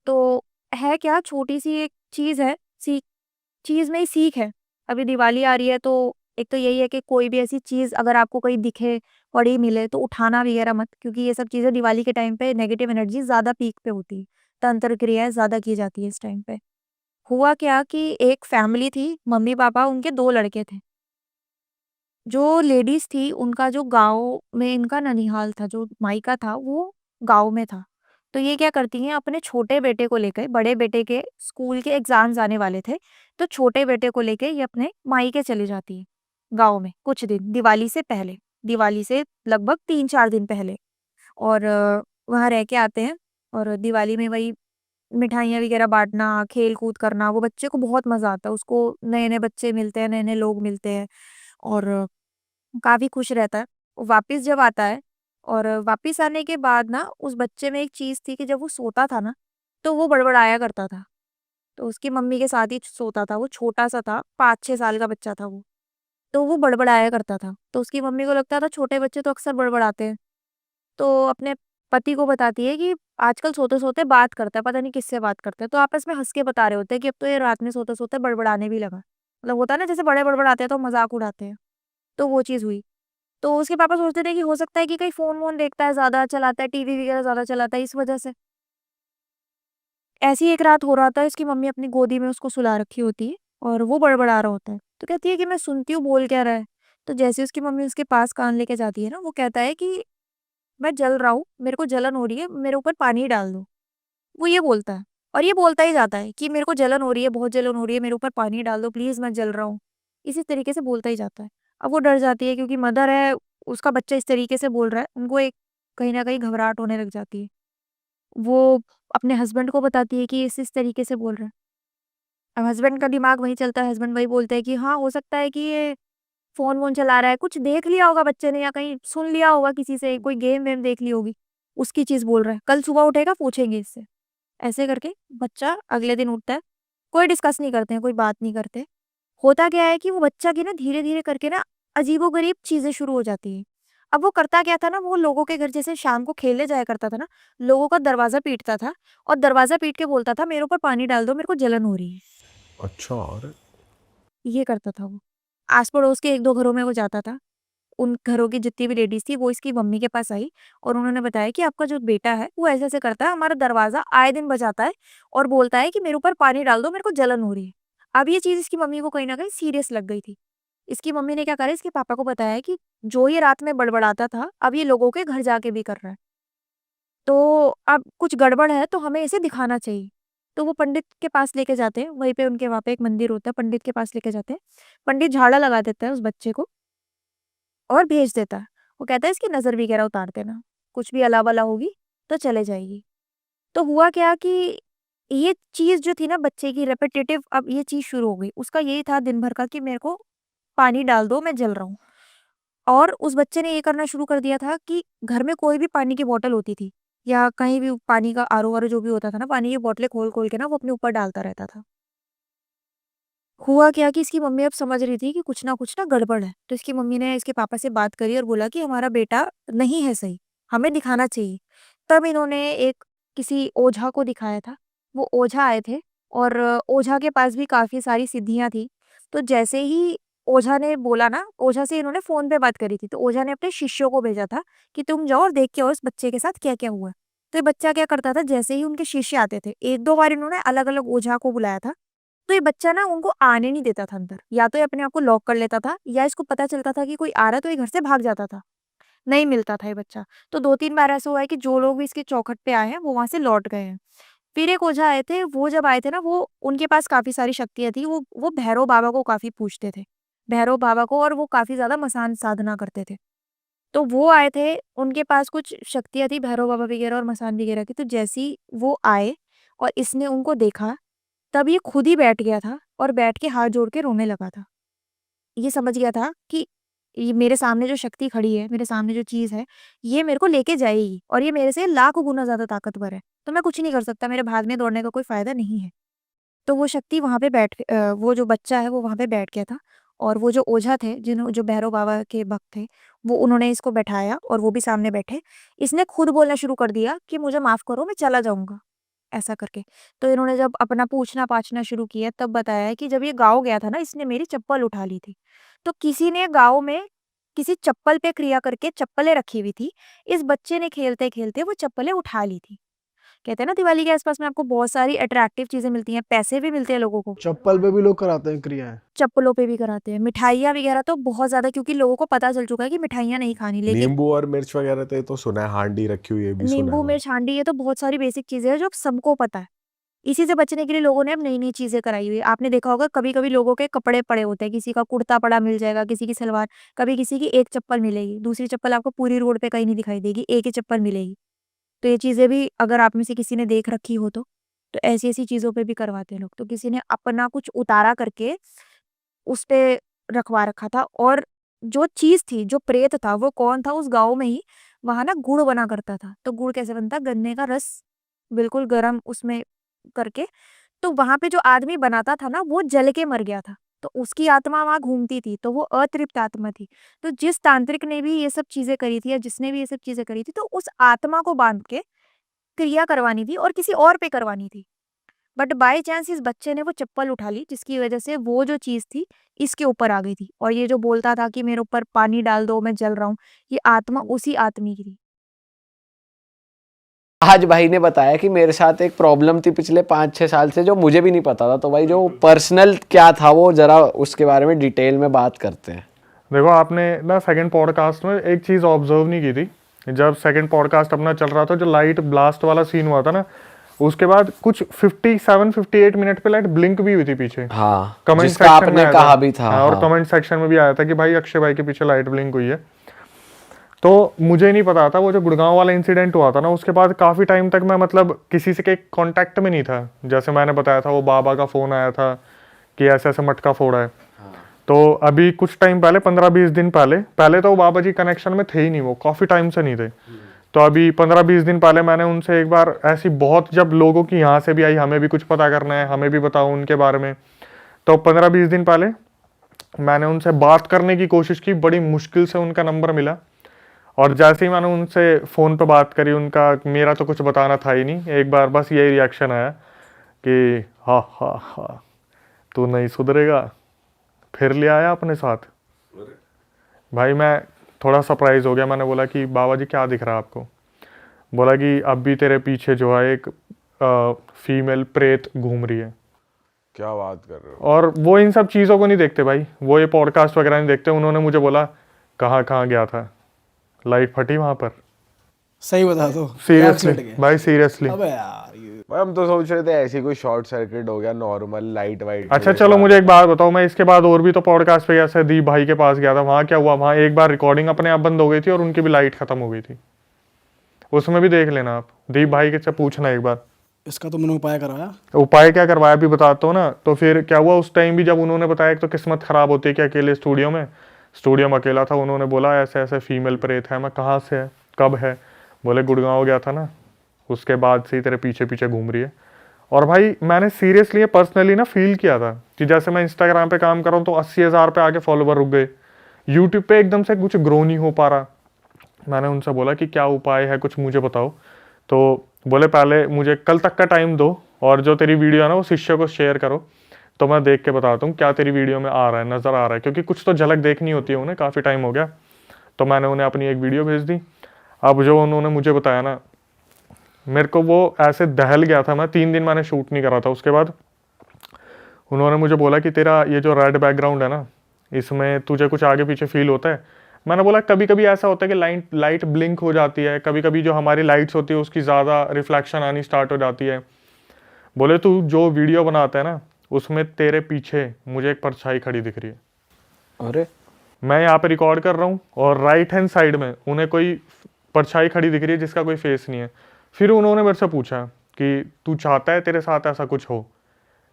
तो है क्या, छोटी-सी एक चीज़ है, सीख चीज़ में ही सीख है। अभी दिवाली आ रही है तो एक तो यही है कि कोई भी ऐसी चीज़ अगर आपको कहीं दिखे, पड़ी मिले तो उठाना वगैरह मत, क्योंकि ये सब चीज़ें दिवाली के टाइम पे नेगेटिव एनर्जी ज़्यादा पीक पे होती है। तंत्र क्रियाएँ ज़्यादा की जाती है इस टाइम पे। हुआ क्या कि एक फैमिली थी, मम्मी-पापा, उनके 2 लड़के थे। जो लेडीज़ थी उनका जो गाँव में इनका ननिहाल था, जो मायका था वो गाँव में था। तो ये क्या करती हैं, अपने छोटे बेटे को लेके, बड़े बेटे के स्कूल के एग्ज़ाम्स आने वाले थे, तो छोटे बेटे को लेके ये अपने मायके चली जाती हैं, गाँव में कुछ दिन, दिवाली से पहले। दिवाली से लगभग 3-4 दिन पहले। और वहाँ रह के आते हैं और दिवाली में वही मिठाइयाँ वगैरह बाँटना, खेल-कूद करना, वो बच्चे को बहुत मज़ा आता है। उसको नए-नए बच्चे मिलते हैं, नए-नए लोग मिलते हैं और काफ़ी खुश रहता है। वापिस जब आता है और वापिस आने के बाद ना उस बच्चे में एक चीज़ थी कि जब वो सोता था ना, तो वो बड़बड़ाया करता था। तो उसकी मम्मी के साथ ही सोता था, वो छोटा-सा था, 5-6 साल का बच्चा था वो। तो वो बड़बड़ाया करता था। तो उसकी मम्मी को लगता था छोटे बच्चे तो अक्सर बड़बड़ाते हैं। तो अपने पति को बताती है कि आजकल सोते-सोते बात करता है, पता नहीं किससे बात करता है। तो आपस में हँस के बता रहे होते हैं कि अब तो ये रात में सोते-सोते बड़बड़ाने भी लगा। मतलब होता है ना, जैसे बड़े बड़बड़ाते हैं तो मज़ाक उड़ाते हैं, तो वो चीज़ हुई। तो उसके पापा सोचते थे कि हो सकता है कि कहीं फ़ोन-वोन देखता है, ज़्यादा चलाता है, टीवी वगैरह ज़्यादा चलाता है, इस वजह से। ऐसी एक रात हो रहा था, इसकी मम्मी अपनी गोदी में उसको सुला रखी होती है और वो बड़बड़ा रहा होता है। तो कहती है कि मैं सुनती हूँ बोल क्या रहा है। तो जैसे उसकी मम्मी उसके पास कान लेके जाती है ना, वो कहता है कि मैं जल रहा हूँ, मेरे को जलन हो रही है, मेरे ऊपर पानी डाल दो। वो ये बोलता है और ये बोलता ही जाता है कि मेरे को जलन हो रही है, बहुत जलन हो रही है, मेरे ऊपर पानी डाल दो प्लीज़, मैं जल रहा हूँ। इसी तरीके से बोलता ही जाता है। अब वो डर जाती है क्योंकि मदर है, उसका बच्चा इस तरीके से बोल रहा है, उनको एक कहीं न कहीं घबराहट होने लग जाती है। वो अपने हस्बैंड को बताती है कि ये इस तरीके से बोल रहा है। अब हस्बैंड का दिमाग वहीं चलता है, हस्बैंड वही बोलते हैं कि हाँ, हो सकता है कि ये फ़ोन-वोन चला रहा है, कुछ देख लिया होगा बच्चे ने या कहीं सुन लिया होगा किसी से, कोई गेम-वेम देख ली होगी, उसकी चीज़ बोल रहा है। कल सुबह उठेगा पूछेंगे इससे। ऐसे करके बच्चा अगले दिन उठता है, कोई डिस्कस नहीं करते हैं, कोई बात नहीं करते। होता क्या है कि वो बच्चा की ना धीरे-धीरे करके ना अजीबो-गरीब चीज़ें शुरू हो जाती हैं। अब वो करता क्या था ना, वो लोगों के घर जैसे शाम को खेलने जाया करता था ना, लोगों का दरवाज़ा पीटता था और दरवाज़ा पीट के बोलता था, मेरे ऊपर पानी डाल दो, मेरे को जलन हो रही है। अच्छा। और ये करता था वो। आस-पड़ोस के 1-2 घरों में वो जाता था। उन घरों की जितनी भी लेडीज़ थी, वो इसकी मम्मी के पास आई और उन्होंने बताया कि आपका जो बेटा है, वो ऐसे-ऐसे करता है, हमारा दरवाज़ा आए दिन बजाता है और बोलता है कि मेरे ऊपर पानी डाल दो, मेरे को जलन हो रही है। अब ये चीज़ इसकी मम्मी को कहीं न कहीं सीरियस लग गई थी। इसकी मम्मी ने क्या करा, इसके पापा को बताया कि जो ये रात में बड़बड़ाता था, अब ये लोगों के घर जाके भी कर रहा है। तो अब कुछ गड़बड़ है, तो हमें इसे दिखाना चाहिए। तो वो पंडित के पास लेके जाते हैं, वहीं पे उनके वहाँ पे एक मंदिर होता है, पंडित के पास लेके जाते हैं। पंडित झाड़ा लगा देता है उस बच्चे को और भेज देता है। वो कहता है इसकी नज़र वगैरह उतार देना, कुछ भी अला-बला होगी तो चले जाएगी। तो हुआ क्या कि ये चीज़ जो थी ना बच्चे की रिपिटिटिव, अब ये चीज़ शुरू हो गई। उसका यही था दिन भर का कि मेरे को पानी डाल दो, मैं जल रहा हूँ। और उस बच्चे ने ये करना शुरू कर दिया था कि घर में कोई भी पानी की बॉटल होती थी या कहीं भी पानी का आरो-वारो जो भी होता था ना, पानी की बॉटलें खोल-खोल के ना वो अपने ऊपर डालता रहता था। हुआ क्या कि इसकी मम्मी अब समझ रही थी कि कुछ ना गड़बड़ है। तो इसकी मम्मी ने इसके पापा से बात करी और बोला कि हमारा बेटा नहीं है सही, हमें दिखाना चाहिए। तब इन्होंने एक किसी ओझा को दिखाया था। वो ओझा आए थे और ओझा के पास भी काफ़ी सारी सिद्धियाँ थी। तो जैसे ही ओझा ने बोला ना, ओझा से इन्होंने फ़ोन पे बात करी थी। तो ओझा ने अपने शिष्यों को भेजा था कि तुम जाओ और देख के आओ इस बच्चे के साथ क्या-क्या हुआ है। तो ये बच्चा क्या करता था, जैसे ही उनके शिष्य आते थे, 1-2 बार इन्होंने अलग-अलग ओझा को बुलाया था। तो ये बच्चा ना उनको आने नहीं देता था अंदर। या तो ये अपने आप को लॉक कर लेता था या इसको पता चलता था कि कोई आ रहा है तो ये घर से भाग जाता था। नहीं मिलता था ये बच्चा। तो 2-3 बार ऐसा हुआ है कि जो लोग भी इसके चौखट पे आए हैं वो वहाँ से लौट गए हैं। फिर एक ओझा आए थे, वो जब आए थे ना, वो उनके पास काफ़ी सारी शक्तियाँ थी। वो भैरव बाबा को काफ़ी पूजते थे। भैरव बाबा को, और वो काफ़ी ज़्यादा मसान साधना करते थे। तो वो आए थे, उनके पास कुछ शक्तियाँ थी भैरव बाबा वगैरह और मसान वगैरह की। तो जैसे ही वो आए और इसने उनको देखा, तब ये खुद ही बैठ गया था और बैठ के हाथ जोड़ के रोने लगा था। ये समझ गया था कि ये मेरे सामने जो शक्ति खड़ी है, मेरे सामने जो चीज़ है, ये मेरे को लेके जाएगी और ये मेरे से लाखों गुना ज़्यादा ताकतवर है। तो मैं कुछ नहीं कर सकता, मेरे भागने-दौड़ने का कोई फ़ायदा नहीं है। तो वो शक्ति वहाँ पे वो जो बच्चा है वो वहाँ पे बैठ गया था और वो जो ओझा थे जो भैरव बाबा के भक्त थे, वो उन्होंने इसको बैठाया और वो भी सामने बैठे। इसने खुद बोलना शुरू कर दिया कि मुझे माफ़ करो, मैं चला जाऊँगा, ऐसा करके। तो इन्होंने जब अपना पूछना-पाछना शुरू किया तब बताया कि जब ये गाँव गया था ना, इसने मेरी चप्पल उठा ली थी। तो किसी ने गाँव में किसी चप्पल पे क्रिया करके चप्पलें रखी हुई थी, इस बच्चे ने खेलते-खेलते वो चप्पलें उठा ली थी। कहते हैं ना दिवाली के आस-पास में आपको बहुत सारी अट्रैक्टिव चीज़ें मिलती हैं, पैसे भी मिलते हैं लोगों को। चप्पल पे भी लोग कराते हैं क्रियाएं। चप्पलों पे भी कराते हैं, मिठाइयाँ वगैरह तो बहुत ज़्यादा, क्योंकि लोगों को पता चल चुका है कि मिठाइयाँ नहीं खानी, लेकिन नींबू और मिर्च वगैरह तो ये तो सुना है, हांडी रखी हुई है, ये भी सुना है नींबू, मैंने। मिर्च, हांडी, ये तो बहुत सारी बेसिक चीज़ें हैं जो सबको पता है। इसी से बचने के लिए लोगों ने अब नई-नई चीज़ें कराई हुई है। आपने देखा होगा कभी-कभी लोगों के कपड़े पड़े होते हैं, किसी का कुर्ता पड़ा मिल जाएगा, किसी की सलवार, कभी किसी की एक चप्पल मिलेगी, दूसरी चप्पल आपको पूरी रोड पे कहीं नहीं दिखाई देगी, एक ही चप्पल मिलेगी। तो ये चीज़ें भी अगर आप में से किसी ने देख रखी हो तो ऐसी-ऐसी चीज़ों पे भी करवाते हैं लोग। तो किसी ने अपना कुछ उतारा करके उस पे रखवा रखा था और जो चीज़ थी, जो प्रेत था, वो कौन था, उस गाँव में ही वहाँ ना गुड़ बना करता था। तो गुड़ कैसे बनता? गन्ने का रस बिल्कुल गरम उसमें करके, तो वहाँ पे जो आदमी बनाता था ना, वो जल के मर गया था। तो उसकी आत्मा वहाँ घूमती थी, तो वो अतृप्त आत्मा थी। तो जिस तांत्रिक ने भी ये सब चीज़ें करी थी या जिसने भी ये सब चीज़ें करी थी, तो उस आत्मा को बाँध के क्रिया करवानी थी और किसी और पे करवानी थी। बट बाय चांस इस बच्चे ने वो चप्पल उठा ली, जिसकी वजह से वो जो चीज़ थी, इसके ऊपर आ गई थी और ये जो बोलता था कि मेरे ऊपर पानी डाल दो, मैं जल रहा हूँ, ये आत्मा उसी आदमी की थी। आज भाई ने बताया कि मेरे साथ एक प्रॉब्लम थी पिछले 5-6 साल से जो मुझे भी नहीं पता था, तो भाई जो पर्सनल क्या था वो जरा उसके बारे में डिटेल में बात करते हैं। देखो, आपने ना सेकंड पॉडकास्ट में एक चीज़ ऑब्जर्व नहीं की थी। जब सेकंड पॉडकास्ट अपना चल रहा था, जो लाइट ब्लास्ट वाला सीन हुआ था ना, उसके बाद कुछ 57-58 मिनट पे लाइट ब्लिंक भी हुई थी पीछे। हाँ, कमेंट जिसका सेक्शन में आपने आया कहा भी था। और हाँ। कमेंट सेक्शन में भी आया था कि भाई अक्षय भाई के पीछे लाइट ब्लिंक हुई है। तो मुझे नहीं पता था वो जो गुड़गांव वाला इंसिडेंट हुआ था ना, उसके बाद काफ़ी टाइम तक मैं मतलब किसी से के कांटेक्ट में नहीं था। जैसे मैंने बताया था, वो बाबा का फ़ोन आया था कि ऐसे ऐसे मटका फोड़ा है। तो अभी कुछ टाइम पहले, 15-20 दिन पहले तो वो बाबा जी कनेक्शन में थे ही नहीं, वो काफ़ी टाइम से नहीं थे। तो अभी 15-20 दिन पहले मैंने उनसे एक बार ऐसी बहुत, जब लोगों की यहाँ से भी आई, हमें भी कुछ पता करना है, हमें भी बताओ उनके बारे में, तो 15-20 दिन पहले मैंने उनसे बात करने की कोशिश की। बड़ी मुश्किल से उनका नंबर मिला और जैसे ही मैंने उनसे फ़ोन पे बात करी, उनका मेरा तो कुछ बताना था ही नहीं, एक बार बस यही रिएक्शन आया कि हा हा हा तू नहीं सुधरेगा, फिर ले आया अपने साथ। भाई मैं थोड़ा सरप्राइज हो गया। मैंने बोला कि बाबा जी क्या दिख रहा है आपको? बोला कि अब भी तेरे पीछे जो है एक फीमेल प्रेत घूम रही है। क्या बात कर रहे हो? और वो इन सब चीज़ों को नहीं देखते भाई, वो ये पॉडकास्ट वगैरह नहीं देखते। उन्होंने मुझे बोला कहाँ कहाँ गया था, लाइट फटी वहाँ पर। सही बता दो। सीरियसली भाई, सीरियसली। अबे यार भाई हम तो सोच रहे थे ऐसे कोई शॉर्ट सर्किट हो गया, नॉर्मल लाइट वाइट। अच्छा चलो, मुझे एक बात बताओ, मैं इसके बाद और भी तो पॉडकास्ट पे ऐसे दीप भाई के पास गया था, वहाँ क्या हुआ? वहाँ एक बार रिकॉर्डिंग अपने आप बंद हो गई थी और उनकी भी लाइट खत्म हो गई थी। उसमें भी देख लेना आप, दीप भाई के से पूछना एक बार। इसका तो मैंने उपाय करवाया। उपाय क्या करवाया भी बताता हूँ ना। तो फिर क्या हुआ उस टाइम भी, जब उन्होंने बताया, एक तो किस्मत खराब होती है कि अकेले स्टूडियो में अकेला था। उन्होंने बोला ऐसे ऐसे फीमेल प्रेत है। मैं कहाँ से है, कब है? बोले गुड़गांव गया था ना, उसके बाद से ही तेरे पीछे पीछे घूम रही है। और भाई मैंने सीरियसली पर्सनली ना फील किया था कि जैसे मैं इंस्टाग्राम पे काम कर रहा हूँ तो 80,000 पे आके फॉलोवर रुक गए, यूट्यूब पे एकदम से कुछ ग्रो नहीं हो पा रहा। मैंने उनसे बोला कि क्या उपाय है, कुछ मुझे बताओ। तो बोले पहले मुझे कल तक का टाइम दो और जो तेरी वीडियो है ना वो शिष्य को शेयर करो, तो मैं देख के बताता हूँ क्या तेरी वीडियो में आ रहा है, नज़र आ रहा है, क्योंकि कुछ तो झलक देखनी होती है उन्हें, काफ़ी टाइम हो गया। तो मैंने उन्हें अपनी एक वीडियो भेज दी। अब जो उन्होंने मुझे बताया ना, मेरे को वो ऐसे दहल गया था। मैं 3 दिन मैंने शूट नहीं करा था। उसके बाद उन्होंने मुझे बोला कि तेरा ये जो रेड बैकग्राउंड है ना, इसमें तुझे कुछ आगे पीछे फील होता है? मैंने बोला कभी कभी ऐसा होता है कि लाइट ब्लिंक हो जाती है, कभी कभी जो हमारी लाइट्स होती है उसकी ज़्यादा रिफ्लेक्शन आनी स्टार्ट हो जाती है। बोले तू जो वीडियो बनाता है ना, उसमें तेरे पीछे मुझे एक परछाई खड़ी दिख रही है। अरे मैं यहाँ पे रिकॉर्ड कर रहा हूँ और राइट हैंड साइड में उन्हें कोई परछाई खड़ी दिख रही है जिसका कोई फेस नहीं है। फिर उन्होंने मेरे से पूछा कि तू चाहता है तेरे साथ ऐसा कुछ हो?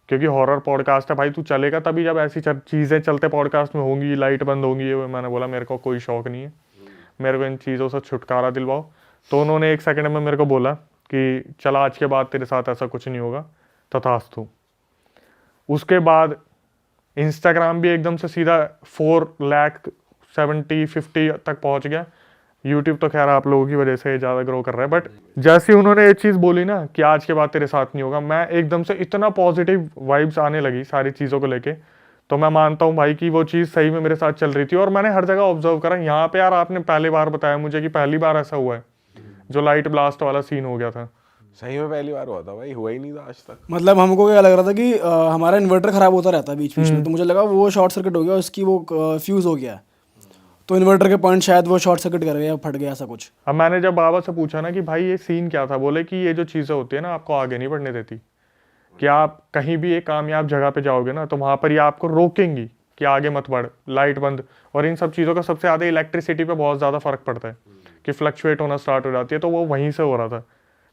क्योंकि हॉरर पॉडकास्ट है भाई, तू चलेगा तभी जब ऐसी चीज़ें चलते पॉडकास्ट में होंगी, लाइट बंद होंगी। ये मैंने बोला मेरे को कोई शौक नहीं है, मेरे को इन चीज़ों से छुटकारा दिलवाओ। तो उन्होंने 1 सेकंड में मेरे को बोला कि चल आज के बाद तेरे साथ ऐसा कुछ नहीं होगा, तथास्तु। उसके बाद इंस्टाग्राम भी एकदम से सीधा 4,70,50 तक पहुंच गया। यूट्यूब तो खैर आप लोगों की वजह से ज़्यादा ग्रो कर रहा है, बट जैसे ही उन्होंने ये चीज़ बोली ना कि आज के बाद तेरे साथ नहीं होगा, मैं एकदम से इतना पॉजिटिव वाइब्स आने लगी सारी चीज़ों को लेके। तो मैं मानता हूँ भाई कि वो चीज़ सही में मेरे साथ चल रही थी। और मैंने हर जगह ऑब्जर्व करा। यहाँ पे यार आपने पहली बार बताया मुझे कि पहली बार ऐसा हुआ है जो लाइट ब्लास्ट वाला सीन हो गया था। सही में पहली बार हुआ था भाई, हुआ ही नहीं था आज तक। मतलब हमको क्या लग रहा था कि हमारा इन्वर्टर ख़राब होता रहता है बीच बीच में, तो मुझे लगा वो शॉर्ट सर्किट हो गया, उसकी वो फ्यूज़ हो गया, तो इन्वर्टर के पॉइंट शायद वो शॉर्ट सर्किट कर गया, फट गया, ऐसा कुछ। अब मैंने जब बाबा से पूछा ना कि भाई ये सीन क्या था, बोले कि ये जो चीज़ें होती है ना आपको आगे नहीं बढ़ने देती, कि आप कहीं भी एक कामयाब जगह पे जाओगे ना तो वहाँ पर ये आपको रोकेंगी कि आगे मत बढ़, लाइट बंद। और इन सब चीज़ों का सबसे ज़्यादा इलेक्ट्रिसिटी पे बहुत ज़्यादा फर्क पड़ता है कि फ्लक्चुएट होना स्टार्ट हो जाती है, तो वो वहीं से हो रहा था।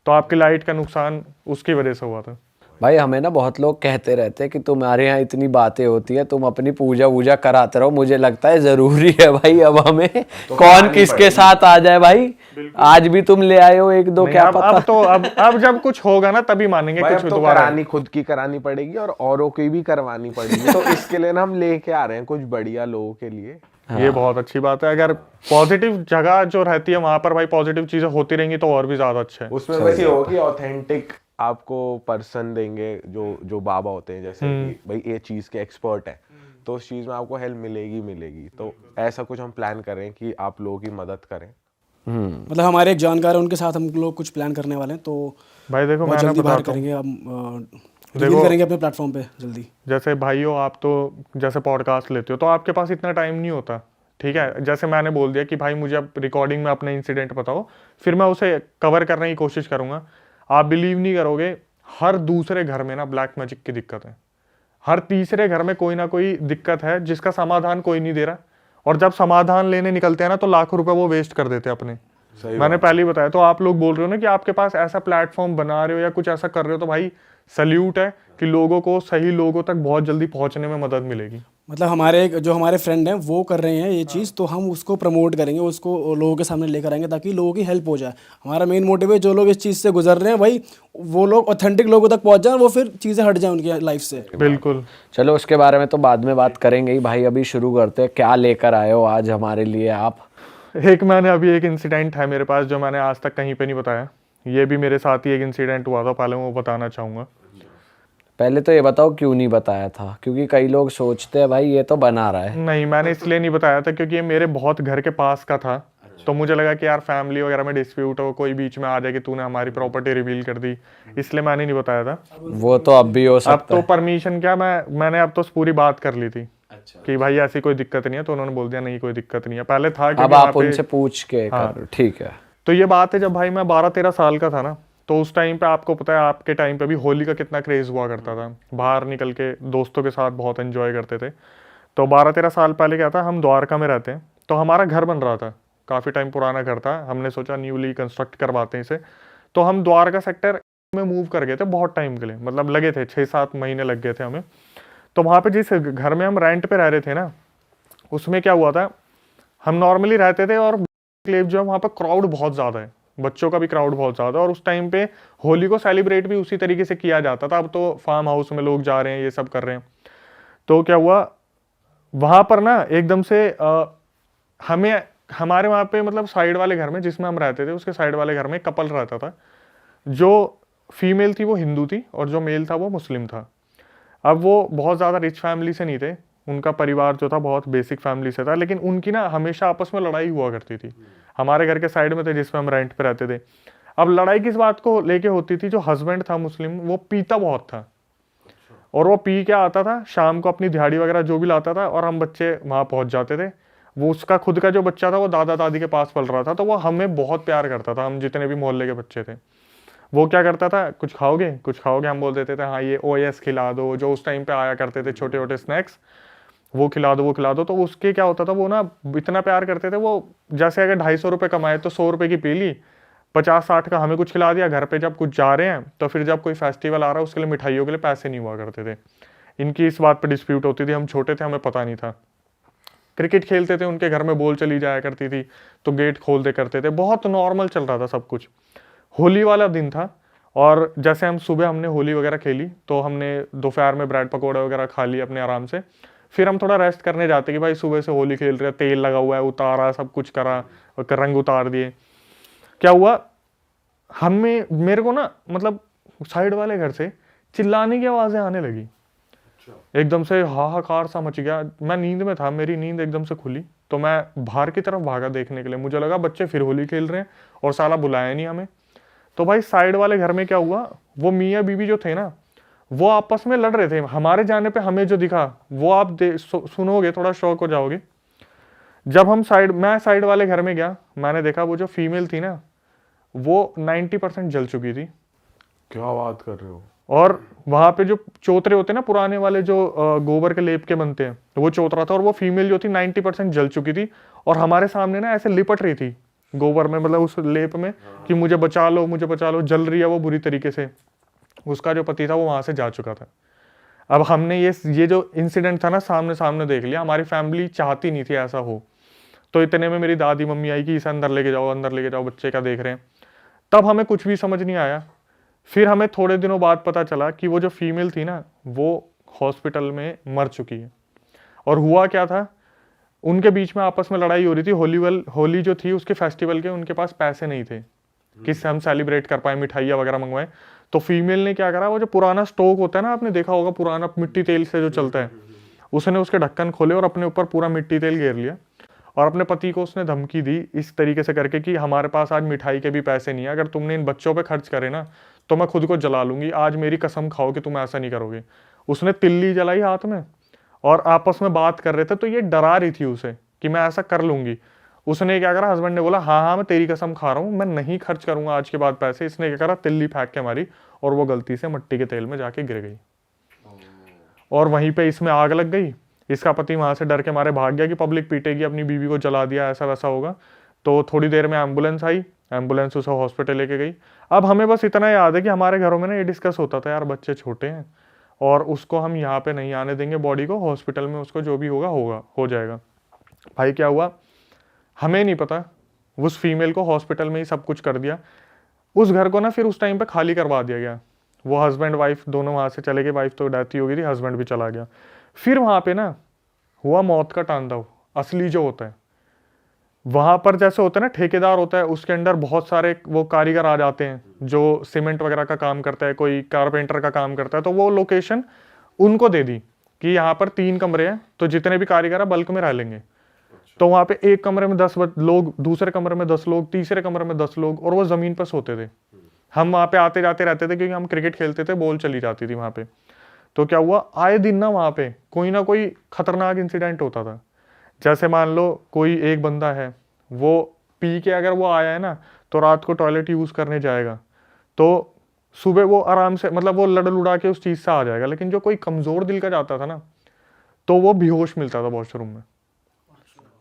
तो आपकी लाइट का नुकसान उसकी वजह से हुआ था। भाई हमें ना बहुत लोग कहते रहते हैं कि तुम्हारे यहाँ इतनी बातें होती है, तुम अपनी पूजा वूजा कराते रहो। मुझे लगता है जरूरी है भाई अब हमें तो कौन किसके साथ आ जाए भाई। आज भी तुम ले आए हो 1-2, क्या अब, पता। अब तो अब जब कुछ होगा ना तभी मानेंगे भाई कुछ अब तो दोबारा। करानी खुद की करानी पड़ेगी और औरों की भी करवानी पड़ेगी। तो इसके लिए ना हम लेके आ रहे हैं कुछ बढ़िया लोगों के लिए। ये बहुत अच्छी बात है। अगर पॉजिटिव जगह जो रहती है वहां पर भाई पॉजिटिव चीजें होती रहेंगी तो और भी ज्यादा अच्छा है। उसमें बस ये हो कि ऑथेंटिक आपको पर्सन देंगे जो बाबा होते हैं, जैसे कि भाई ये चीज के एक्सपर्ट है, तो उस चीज में आपको हेल्प मिलेगी। तो ऐसा कुछ हम प्लान कर रहे हैं कि आप लोगों की मदद करें। मतलब हमारे एक जानकार है, उनके साथ हम लोग कुछ प्लान करने वाले हैं, तो भाई देखो बहुत मैं ना जल्दी बाहर बताता हूँ, करेंगे, हम रिवील करेंगे अपने प्लेटफॉर्म पे जल्दी। जैसे भाइयों आप तो जैसे पॉडकास्ट लेते हो तो आपके पास इतना टाइम नहीं होता, ठीक है। जैसे मैंने बोल दिया कि भाई मुझे अब रिकॉर्डिंग में अपने इंसिडेंट बताओ, फिर मैं उसे कवर करने की कोशिश करूंगा। आप बिलीव नहीं करोगे, हर दूसरे घर में ना ब्लैक मैजिक की दिक्कत है। हर तीसरे घर में कोई ना कोई दिक्कत है जिसका समाधान कोई नहीं दे रहा। और जब समाधान लेने निकलते हैं ना तो लाखों रुपए वो वेस्ट कर देते हैं अपने। मैंने पहले ही बताया। तो आप लोग बोल रहे हो ना कि आपके पास ऐसा प्लेटफॉर्म बना रहे हो या कुछ ऐसा कर रहे हो, तो भाई सल्यूट है कि लोगों को सही लोगों तक बहुत जल्दी पहुंचने में मदद मिलेगी। मतलब जो हमारे फ्रेंड हैं वो कर रहे हैं ये चीज़, तो हम उसको प्रमोट करेंगे, उसको लोगों के सामने लेकर आएंगे ताकि लोगों की हेल्प हो जाए। हमारा मेन मोटिव है जो लोग इस चीज़ से गुजर रहे हैं भाई वो लोग ऑथेंटिक लोगों तक पहुंच जाए, वो फिर चीज़ें हट जाए उनकी लाइफ से। बिल्कुल। चलो उसके बारे में तो बाद में बात करेंगे ही भाई, अभी शुरू करते हैं। क्या लेकर आए हो आज हमारे लिए आप? मैंने अभी एक इंसिडेंट है मेरे पास जो मैंने आज तक कहीं पे नहीं बताया। ये भी मेरे साथ ही एक इंसिडेंट हुआ था, पहले मैं वो बताना चाहूँगा। पहले तो ये बताओ क्यों नहीं बताया था, क्योंकि कई लोग सोचते हैं भाई ये तो बना रहा है। नहीं, मैंने इसलिए नहीं बताया था क्योंकि ये मेरे बहुत घर के पास का था। तो मुझे लगा कि यार फैमिली वगैरह में डिस्प्यूट हो, कोई बीच में आ जाए कि तूने हमारी प्रॉपर्टी रिवील कर दी, इसलिए मैंने नहीं बताया था। वो तो अब भी हो अब सकता तो है। परमिशन क्या, मैंने अब तो पूरी बात कर ली थी कि भाई ऐसी कोई दिक्कत नहीं है। तो उन्होंने बोल दिया नहीं कोई दिक्कत नहीं है। पहले था अब आप उनसे पूछ के कर, ठीक है। तो ये बात है जब भाई मैं 12-13 साल का था ना, तो उस टाइम पे आपको पता है आपके टाइम पे भी होली का कितना क्रेज हुआ करता था। बाहर निकल के दोस्तों के साथ बहुत एंजॉय करते थे। तो 12-13 साल पहले क्या था, हम द्वारका में रहते हैं, तो हमारा घर बन रहा था, काफ़ी टाइम पुराना घर था। हमने सोचा न्यूली कंस्ट्रक्ट करवाते हैं इसे। तो हम द्वारका सेक्टर में मूव कर गए थे बहुत टाइम के लिए, मतलब लगे थे 6-7 महीने लग गए थे हमें। तो वहाँ पे जिस घर में हम रेंट पे रह रहे थे ना, उसमें क्या हुआ था, हम नॉर्मली रहते थे और जो वहाँ पर क्राउड बहुत ज़्यादा है, बच्चों का भी क्राउड बहुत ज़्यादा है। और उस टाइम पे होली को सेलिब्रेट भी उसी तरीके से किया जाता था। अब तो फार्म हाउस में लोग जा रहे हैं, ये सब कर रहे हैं। तो क्या हुआ वहाँ पर ना एकदम से हमारे वहाँ पे मतलब साइड वाले घर में जिसमें हम रहते थे उसके साइड वाले घर में कपल रहता था। जो फीमेल थी वो हिंदू थी और जो मेल था वो मुस्लिम था। अब वो बहुत ज़्यादा रिच फैमिली से नहीं थे, उनका परिवार जो था बहुत बेसिक फैमिली से था, लेकिन उनकी ना हमेशा आपस में लड़ाई हुआ करती थी। हमारे घर के साइड में थे जिसमें हम रेंट पे रहते थे। अब लड़ाई किस बात को लेके होती थी, जो हस्बैंड था मुस्लिम वो पीता बहुत था, और वो पी के आता था शाम को अपनी दिहाड़ी वगैरह जो भी लाता था, और हम बच्चे वहाँ पहुँच जाते थे। वो उसका खुद का जो बच्चा था वो दादा दादी के पास पल रहा था, तो वो हमें बहुत प्यार करता था। हम जितने भी मोहल्ले के बच्चे थे, वो क्या करता था, कुछ खाओगे कुछ खाओगे, हम बोल देते थे हाँ ये OS खिला दो, जो उस टाइम पे आया करते थे छोटे छोटे स्नैक्स, वो खिला दो वो खिला दो। तो उसके क्या होता था, वो ना इतना प्यार करते थे, वो जैसे अगर 250 रुपये कमाए तो 100 रुपये की पी ली, 50-60 का हमें कुछ खिला दिया, घर पे जब कुछ जा रहे हैं तो फिर जब कोई फेस्टिवल आ रहा है उसके लिए मिठाइयों के लिए पैसे नहीं हुआ करते थे। इनकी इस बात पे डिस्प्यूट होती थी, हम छोटे थे हमें पता नहीं था। क्रिकेट खेलते थे, उनके घर में बॉल चली जाया करती थी तो गेट खोल दे करते थे, बहुत नॉर्मल चल रहा था सब कुछ। होली वाला दिन था और जैसे हम सुबह हमने होली वगैरह खेली तो हमने दोपहर में ब्रेड पकौड़े वगैरह खा लिए अपने आराम से। फिर हम थोड़ा रेस्ट करने जाते कि भाई सुबह से होली खेल रहे, तेल लगा हुआ है, उतारा, सब कुछ करा और रंग उतार दिए। क्या हुआ, हमें मेरे को ना मतलब साइड वाले घर से चिल्लाने की आवाज़ें आने लगी। एकदम से हाहाकार सा मच गया। मैं नींद में था, मेरी नींद एकदम से खुली तो मैं बाहर की तरफ भागा देखने के लिए। मुझे लगा बच्चे फिर होली खेल रहे हैं और साला बुलाया नहीं हमें। तो भाई साइड वाले घर में क्या हुआ, वो मियाँ बीवी जो थे ना वो आपस में लड़ रहे थे। हमारे जाने पे हमें जो दिखा वो आप सुनोगे, थोड़ा शौक हो जाओगे। जब मैं साइड वाले घर में गया, मैंने देखा वो जो फीमेल थी ना वो 90% जल चुकी थी। क्या बात कर रहे हो? और वहां पे जो चौतरे होते हैं ना पुराने वाले, जो गोबर के लेप के बनते हैं, वो चौतरा था और वो फीमेल जो थी 90% जल चुकी थी और हमारे सामने ना ऐसे लिपट रही थी गोबर में, मतलब उस लेप में कि मुझे बचा लो, मुझे बचा लो। जल रही है वो बुरी तरीके से। उसका जो पति था वो वहां से जा चुका था। अब हमने ये जो इंसिडेंट था ना सामने सामने देख लिया। हमारी फैमिली चाहती नहीं थी ऐसा हो। तो इतने में मेरी दादी मम्मी आई कि इसे अंदर लेके जाओ, अंदर लेके जाओ, बच्चे क्या देख रहे हैं। तब हमें कुछ भी समझ नहीं आया। फिर हमें थोड़े दिनों बाद पता चला कि वो जो फीमेल थी ना वो हॉस्पिटल में मर चुकी है। और हुआ क्या था, उनके बीच में आपस में लड़ाई हो रही थी। होली जो थी उसके फेस्टिवल के उनके पास पैसे नहीं थे कि हम सेलिब्रेट कर पाए, मिठाइयाँ वगैरह मंगवाए। तो फीमेल ने क्या करा, वो जो पुराना स्टोव होता है ना, आपने देखा होगा पुराना मिट्टी तेल से जो चलता है, उसने उसके ढक्कन खोले और अपने ऊपर पूरा मिट्टी तेल घेर लिया। और अपने पति को उसने धमकी दी इस तरीके से करके कि हमारे पास आज मिठाई के भी पैसे नहीं है, अगर तुमने इन बच्चों पे खर्च करे ना तो मैं खुद को जला लूंगी, आज मेरी कसम खाओ कि तुम ऐसा नहीं करोगे। उसने तिल्ली जलाई हाथ में और आपस में बात कर रहे थे। तो ये डरा रही थी उसे कि मैं ऐसा कर लूंगी। उसने क्या करा, हस्बैंड ने बोला हाँ हाँ मैं तेरी कसम खा रहा हूँ, मैं नहीं खर्च करूंगा आज के बाद पैसे। इसने क्या करा, तिल्ली फेंक के मारी और वो गलती से मिट्टी के तेल में जाके गिर गई और वहीं पे इसमें आग लग गई। इसका पति वहां से डर के मारे भाग गया कि पब्लिक पीटेगी, अपनी बीवी को जला दिया, ऐसा वैसा होगा। तो थोड़ी देर में एम्बुलेंस आई, एम्बुलेंस उसे हॉस्पिटल लेके गई। अब हमें बस इतना याद है कि हमारे घरों में ना ये डिस्कस होता था, यार बच्चे छोटे हैं और उसको हम यहाँ पे नहीं आने देंगे, बॉडी को हॉस्पिटल में उसको जो भी होगा होगा हो जाएगा। भाई क्या हुआ हमें नहीं पता, उस फीमेल को हॉस्पिटल में ही सब कुछ कर दिया। उस घर को ना फिर उस टाइम पे खाली करवा दिया गया। वो हस्बैंड वाइफ दोनों वहां से चले गए। वाइफ तो डेथ ही हो गई थी, हस्बैंड भी चला गया। फिर वहां पे ना हुआ मौत का तांडव असली जो होता है। वहां पर जैसे होता है ना ठेकेदार होता है, उसके अंडर बहुत सारे वो कारीगर आ जाते हैं जो सीमेंट वगैरह का काम करता है, कोई कारपेंटर का काम करता है। तो वो लोकेशन उनको दे दी कि यहाँ पर 3 कमरे हैं, तो जितने भी कारीगर है बल्क में रह लेंगे। तो वहां पे एक कमरे में 10 लोग, दूसरे कमरे में 10 लोग, तीसरे कमरे में 10 लोग, और वो जमीन पर सोते थे। हम वहां पे आते जाते रहते थे क्योंकि हम क्रिकेट खेलते थे, बॉल चली जाती थी वहां पे। तो क्या हुआ, आए दिन ना वहां पे कोई ना कोई खतरनाक इंसिडेंट होता था। जैसे मान लो कोई एक बंदा है, वो पी के अगर वो आया है ना तो रात को टॉयलेट यूज करने जाएगा, तो सुबह वो आराम से मतलब वो लड़ लुड़ा के उस चीज से आ जाएगा। लेकिन जो कोई कमजोर दिल का जाता था ना तो वो बेहोश मिलता था वॉशरूम में।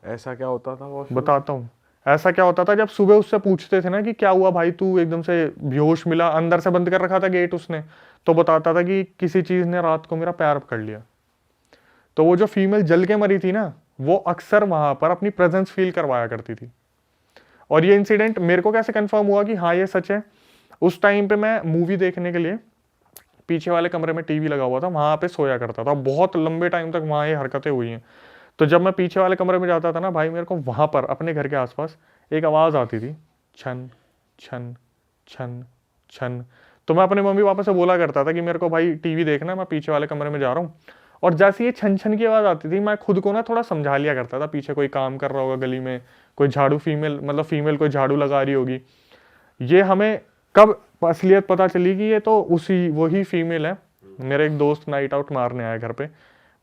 ऐसा क्या होता था वो? बताता हूँ ऐसा क्या होता था। जब सुबह उससे पूछते थे ना कि क्या हुआ भाई, तू एकदम से बेहोश मिला, अंदर से बंद कर रखा था गेट उसने, तो बताता था कि किसी चीज ने रात को मेरा पैर पकड़ लिया। तो वो जो फीमेल जल के मरी थी ना, वो अक्सर वहां पर अपनी प्रेजेंस फील करवाया करती थी। और ये इंसिडेंट मेरे को कैसे कंफर्म हुआ कि हाँ ये सच है, उस टाइम पे मैं मूवी देखने के लिए पीछे वाले कमरे में टीवी लगा हुआ था, वहां पे सोया करता था। बहुत लंबे टाइम तक वहां ये हरकतें हुई हैं। तो जब मैं पीछे वाले कमरे में जाता था ना भाई, मेरे को वहां पर अपने घर के आसपास एक आवाज आती थी, छन छन छन छन। तो मैं अपने मम्मी पापा से बोला करता था कि मेरे को भाई टीवी देखना है, मैं पीछे वाले कमरे में जा रहा हूँ। और जैसे ये छन छन की आवाज आती थी, मैं खुद को ना थोड़ा समझा लिया करता था, पीछे कोई काम कर रहा होगा गली में, कोई झाड़ू फीमेल कोई झाड़ू लगा रही होगी। ये हमें कब असलियत पता चली कि ये तो वही फीमेल है। मेरे एक दोस्त नाइट आउट मारने आया घर पे,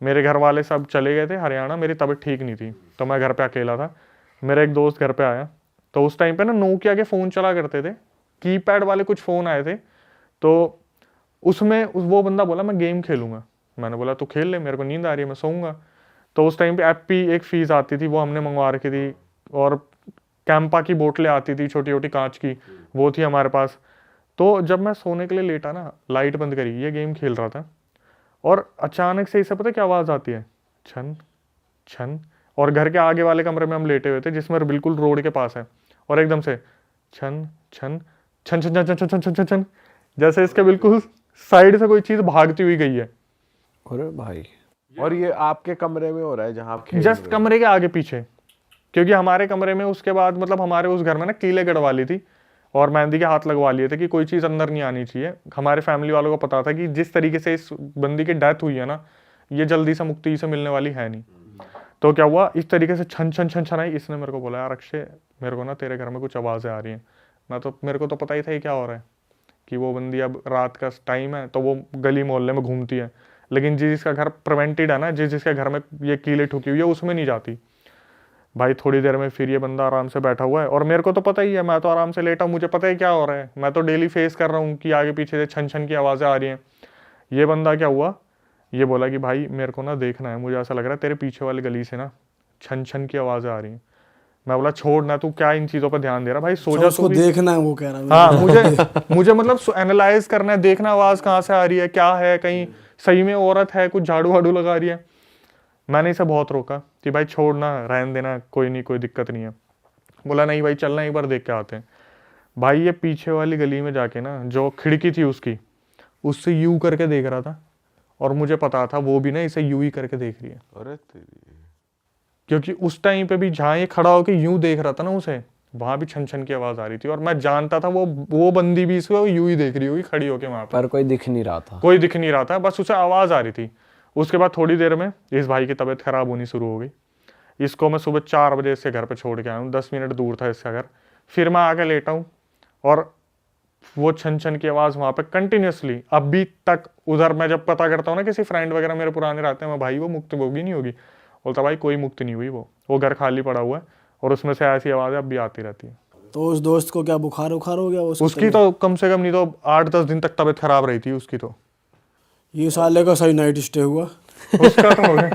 मेरे घर वाले सब चले गए थे हरियाणा, मेरी तबीयत ठीक नहीं थी, तो मैं घर पे अकेला था। मेरा एक दोस्त घर पे आया, तो उस टाइम पे ना नोकिया के फ़ोन चला करते थे, कीपैड वाले कुछ फ़ोन आए थे। तो उसमें वो बंदा बोला मैं गेम खेलूंगा। मैंने बोला तू खेल ले, मेरे को नींद आ रही है, मैं सोऊंगा। तो उस टाइम पे एप्पी एक फ़ीस आती थी, वो हमने मंगवा रखी थी। और कैंपा की बोतलें आती थी छोटी छोटी कांच की, वो थी हमारे पास। तो जब मैं सोने के लिए लेटा ना, लाइट बंद करी, ये गेम खेल रहा था, और अचानक से इसे पता क्या आवाज़ आती है, छन छन। और घर के आगे वाले कमरे में हम लेटे हुए थे जिसमें बिल्कुल रोड के पास है, और एकदम से छन छन छन छन छन छन छन छन छन छन, जैसे इसके बिल्कुल साइड से कोई चीज़ भागती हुई गई है। अरे भाई, और ये आपके कमरे में हो रहा है जहाँ आप खेल जस्ट रहे हो? कमरे के आगे पीछे, क्योंकि हमारे कमरे में उसके बाद मतलब हमारे उस घर में ना कीले गड़वा ली थी और मेहंदी के हाथ लगवा लिए थे कि कोई चीज़ अंदर नहीं आनी चाहिए। हमारे फैमिली वालों को पता था कि जिस तरीके से इस बंदी की डेथ हुई है ना, ये जल्दी से मुक्ति से मिलने वाली है नहीं। तो क्या हुआ, इस तरीके से छन छन छन छन आई। इसने मेरे को बोला, यार अक्षय, मेरे को ना तेरे घर में कुछ आवाज़ें आ रही हैं। मेरे को तो पता ही था ये क्या हो रहा है, कि वो बंदी अब रात का टाइम है तो वो गली मोहल्ले में घूमती है, लेकिन जिसका घर प्रिवेंटेड है ना, जिसके घर में ये कीले ठुकी हुई है, उसमें नहीं जाती। भाई थोड़ी देर में फिर ये बंदा आराम से बैठा हुआ है, और मेरे को तो पता ही है, मैं तो आराम से लेटा हूँ, मुझे पता है क्या हो रहा है, मैं तो डेली फेस कर रहा हूँ कि आगे पीछे से छन छन की आवाज़ें आ रही हैं। ये बंदा क्या हुआ, ये बोला कि भाई मेरे को ना देखना है, मुझे ऐसा लग रहा है तेरे पीछे वाली गली से ना छन छन की आवाज़ें आ रही हैं। मैं बोला छोड़ ना, तू क्या इन चीज़ों पर ध्यान दे रहा, भाई सो जा। उसको देखना है, वो कह रहा है। हाँ, मुझे मतलब एनालाइज करना है, देखना आवाज़ कहाँ से आ रही है, क्या है, कहीं सही में औरत है, कुछ झाड़ू वाड़ू लगा रही है। मैंने इसे बहुत रोका कि भाई छोड़ना, रहने देना, कोई नहीं, कोई दिक्कत नहीं है। बोला नहीं भाई चलना, एक बार देख के आते हैं। भाई ये पीछे वाली गली में जाके ना, जो खिड़की थी उसकी, उससे यूं करके देख रहा था, और मुझे पता था वो भी ना इसे यूं ही करके देख रही है, अरे तेरी। क्योंकि उस टाइम पे भी जहाँ ये खड़ा होकर यूं देख रहा था ना उसे, वहां भी छन छन की आवाज आ रही थी, और मैं जानता था वो बंदी भी इसे यूं ही देख रही होगी खड़ी होके वहां पर कोई दिख नहीं रहा था। कोई दिख नहीं रहा था, बस उसे आवाज आ रही थी। उसके बाद थोड़ी देर में इस भाई की तबीयत खराब होनी शुरू हो गई। इसको मैं सुबह 4 बजे इसके घर पे छोड़ के आया हूँ, 10 मिनट दूर था इसका घर। फिर मैं आके लेटा हूँ, और वो छन छन की आवाज़ वहाँ पे कंटिन्यूसली अभी तक। उधर मैं जब पता करता हूँ ना किसी फ्रेंड वगैरह मेरे पुराने रहते हैं, मैं भाई वो मुक्त होगी नहीं होगी, बोलता भाई कोई मुक्त नहीं हुई, वो घर खाली पड़ा हुआ है, और उसमें से ऐसी आवाज़ें अब भी आती रहती है। तो उस दोस्त को क्या बुखार उखार हो गया? उसकी तो कम से कम नहीं तो 8-10 दिन तक तबीयत खराब रही थी उसकी। तो ये साले का सही नाइट स्टे हुआ। उसका तो हो गया।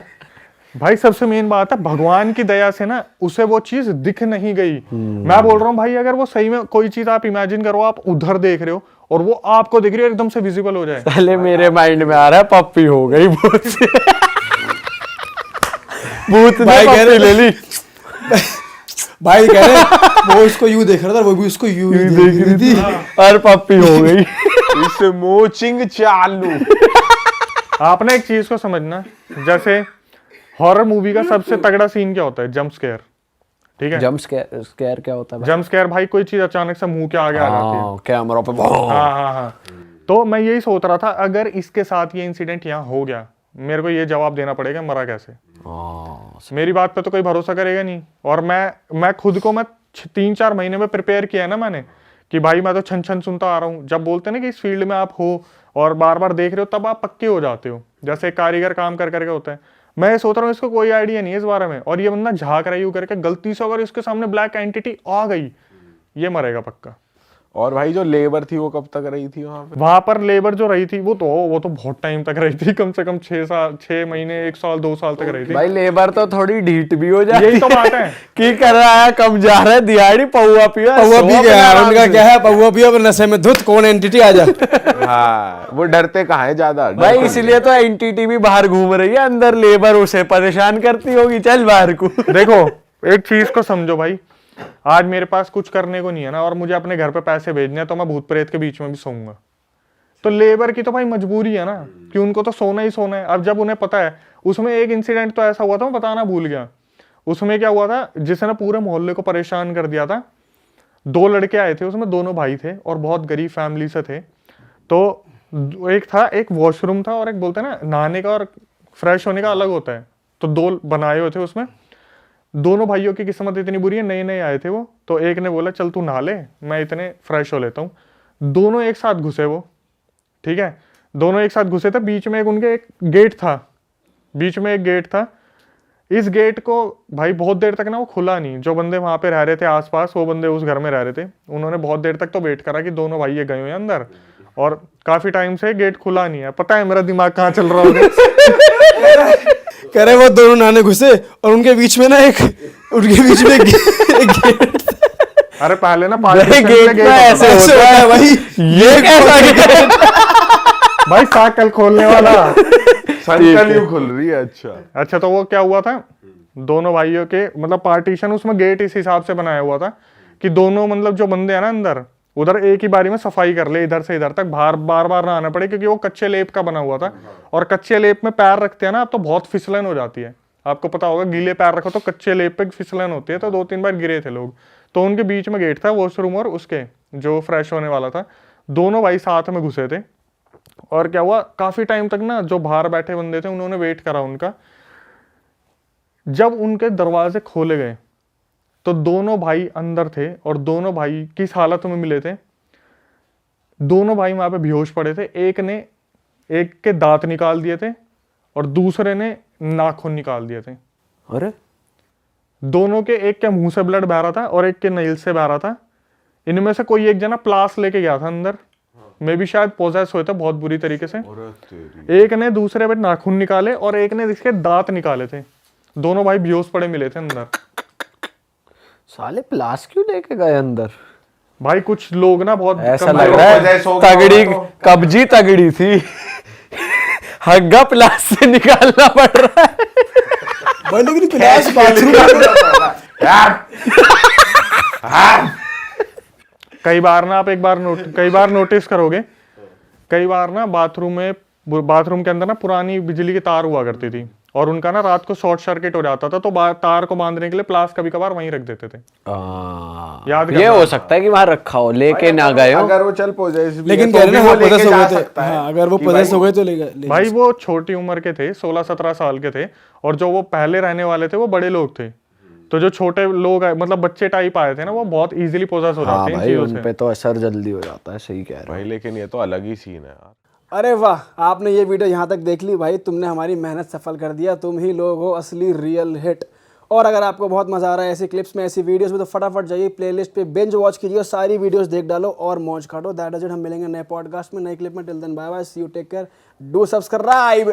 भाई सबसे मेन बात है, भगवान की दया से ना उसे वो चीज दिख नहीं गई। मैं बोल रहा हूँ भाई, अगर वो सही में कोई चीज आप इमेजिन करो, आप उधर देख रहे हो और वो आपको दिख रही है, एकदम से विजिबल हो जाए। पहले मेरे माइंड में आ रहा है पप्पी हो गई भूत से। भूत ने पप्पी ले ली। भाई कह रहे वो उसको यूं देख रहा था, वो भी उसको यूं ही देख रही थी, और पप्पी हो गई। इसे मोचिंग चालू। आपने एक चीज को समझना, जैसे हॉरर मूवी का सबसे तगड़ा सीन क्या होता है? Jump scare. ठीक है, जंप स्केयर क्या होता है? जंप स्केयर भाई कोई चीज अचानक से मुंह के आगे आ जाती है, कैमरा पे। हाँ। तो मैं यही सोच रहा था, अगर इसके साथ ये इंसिडेंट यहाँ हो गया, मेरे को ये जवाब देना पड़ेगा मरा कैसे। मेरी बात पे तो कोई भरोसा करेगा नहीं। और मैं खुद को 3-4 महीने में प्रिपेयर किया है ना मैंने, कि भाई मैं तो छन छन सुनता आ रहा हूँ। जब बोलते हैं ना कि इस फील्ड में आप हो और बार बार देख रहे हो, तब आप पक्के हो जाते हो, जैसे कारीगर काम कर करके होते हैं। मैं सोच रहा हूँ इसको कोई आइडिया नहीं है इस बारे में, और ये बंदा झाँक रही हो करके, गलती से अगर इसके सामने ब्लैक एंटिटी आ गई, ये मरेगा पक्का। और भाई जो लेबर थी वो कब तक रही थी वहां पे? वहां पर लेबर जो रही थी वो तो बहुत टाइम तक रही थी, कम से कम 6 महीने, 1 साल, 2 साल तक रही थी। भाई लेबर तो थोड़ी ढीठ भी हो जाती है। यही तो बात है की कर रहा है, कम जा रहा है, दिहाड़ी पौवा पिया, पौवा पी गया यार। उनका क्या है, पौवा पिया पर नशे में धुत, कौन एंटिटी आ जा। हाँ, वो डरते कहाँ है ज्यादा भाई इसलिए तो एंटिटी भी बाहर घूम रही है, अंदर लेबर उसे परेशान करती होगी, चल बाहर को। देखो एक चीज को समझो भाई, आज मेरे पास कुछ करने को नहीं है ना, और मुझे अपने घर पे पैसे भेजने हैं, तो मैं भूत प्रेत के बीच में भी सोऊंगा। तो लेबर की तो भाई मजबूरी है ना, कि उनको तो सोना ही सोना है। अब जब उन्हें पता है, उसमें एक इंसिडेंट तो ऐसा हुआ था, मैं बताना भूल गया। उसमें क्या हुआ था, जिसने पूरे मोहल्ले को परेशान कर दिया था। 2 लड़के आए थे, उसमें दोनों भाई थे और बहुत गरीब फैमिली से थे। तो एक वॉशरूम था, और एक बोलते हैं ना नहाने का और फ्रेश होने का अलग होता है, तो 2 बनाए हुए थे। उसमें दोनों भाइयों की किस्मत इतनी बुरी है, नए नए आए थे वो, तो एक ने बोला चल तू नहा ले, मैं इतने फ्रेश हो लेता हूँ। दोनों एक साथ घुसे वो, ठीक है, दोनों एक साथ घुसे थे। बीच में उनके एक गेट था। इस गेट को भाई बहुत देर तक ना वो खुला नहीं। जो बंदे वहां पे रह रहे थे आसपास, वो बंदे उस घर में रह रहे थे, उन्होंने बहुत देर तक तो वेट करा कि दोनों भाई ये गए हुए अंदर, और काफी टाइम से गेट खुला नहीं है। पता है मेरा दिमाग कहाँ चल रहा होगा। कह रहे वो दोनों नहाने घुसे, और उनके बीच में एक गेट था। अरे पहले ना भाई पार्टीशन गेट में तो ऐसे गेट होता है भाई, ये कैसा गेट? भाई साइकिल खोलने वाला। साइकिल यूं खुल रही है। अच्छा अच्छा तो वो क्या हुआ था, दोनों भाइयों के मतलब पार्टीशन, उसमें गेट इस हिसाब से बनाया हुआ था कि दोनों मतलब जो बंदे हैं ना अंदर, उधर एक ही बारी में सफाई कर ले, इधर से इधर तक बार बार ना आना पड़े, क्योंकि वो कच्चे लेप का बना हुआ था। और कच्चे लेप में पैर रखते हैं ना आप तो बहुत फिसलन हो जाती है, आपको पता होगा, गीले पैर रखो तो कच्चे लेप पे फिसलन होती है। तो 2-3 बार गिरे थे लोग। तो उनके बीच में गेट था, वॉशरूम और उसके जो फ्रेश होने वाला था। दोनों भाई साथ में घुसे थे और क्या हुआ, काफी टाइम तक ना जो बाहर बैठे बंदे थे उन्होंने वेट करा उनका। जब उनके दरवाजे खोले गए तो दोनों भाई अंदर थे और दोनों भाई किस हालत में मिले थे, दोनों भाई वहां पे बेहोश पड़े थे। एक के दांत निकाल दिए थे और दूसरे ने नाखून निकाल दिए थे। अरे दोनों के, एक के मुंह से ब्लड बह रहा था और एक के नेल से बह रहा था। इनमें से कोई एक जना प्लास लेके गया था अंदर, मे भी शायद पोजेस हुए थे बहुत बुरी तरीके से। एक ने दूसरे पे नाखून निकाले और एक ने इसके दांत निकाले थे। दोनों भाई बेहोश पड़े मिले थे अंदर। साले प्लास क्यों लेके गए अंदर? भाई कुछ लोग ना बहुत ऐसा कम- लग रहा है वजह से हो गया तगड़ी होगा कब्जी तगड़ी थी। हग्गा प्लास से निकालना पड़ रहा है। भाई लेकिन प्लास बाथरूम कई बार ना आप कई बार नोटिस करोगे, कई बार ना बाथरूम के अंदर ना पुरानी बिजली की तार हुआ करती थी और उनका ना रात को शॉर्ट सर्किट हो जाता था, तो तार को बांधने के लिए प्लास कभी कभार वहीं रख देते थे। याद ये करना। हो सकता है कि वहां रखा हो, लेके ना गए हो। अगर वो चल पोजेस भी लेकिन है, कह तो रहे भी ना वो हाँ लेके पोजेस हो जा गए थे। सकता है हाँ अगर वो कि पोजेस भाई- हो गए तो ले भाई वो छोटी उम्र के थे, 16-17 साल के थे, और जो वो पहले रहने वाले थे वो बड़े लोग थे। तो जो छोटे लोग आए, मतलब बच्चे टाइप आए थे ना, वो बहुत इजीली पोजेस हो हाँ जाते हैं इन भाई चीजों उन से। पे तो असर जल्दी हो जाता है, सही कह रहे भाई लेकिन ये तो अलग ही सीन है यार। अरे वाह, आपने ये वीडियो यहाँ तक देख ली भाई, तुमने हमारी मेहनत सफल कर दिया। तुम ही लोग हो असली रियल हिट। और अगर आपको बहुत मजा आ रहा है ऐसी क्लिप्स में, ऐसी वीडियोस में, तो फटाफट जाइए प्लेलिस्ट पे बिंज वॉच कीजिए और सारी वीडियोस देख डालो और मौज काटो। That is it. हम मिलेंगे नए पॉडकास्ट में, नए क्लिप में। Till then bye bye, see you, take care, do subscribe.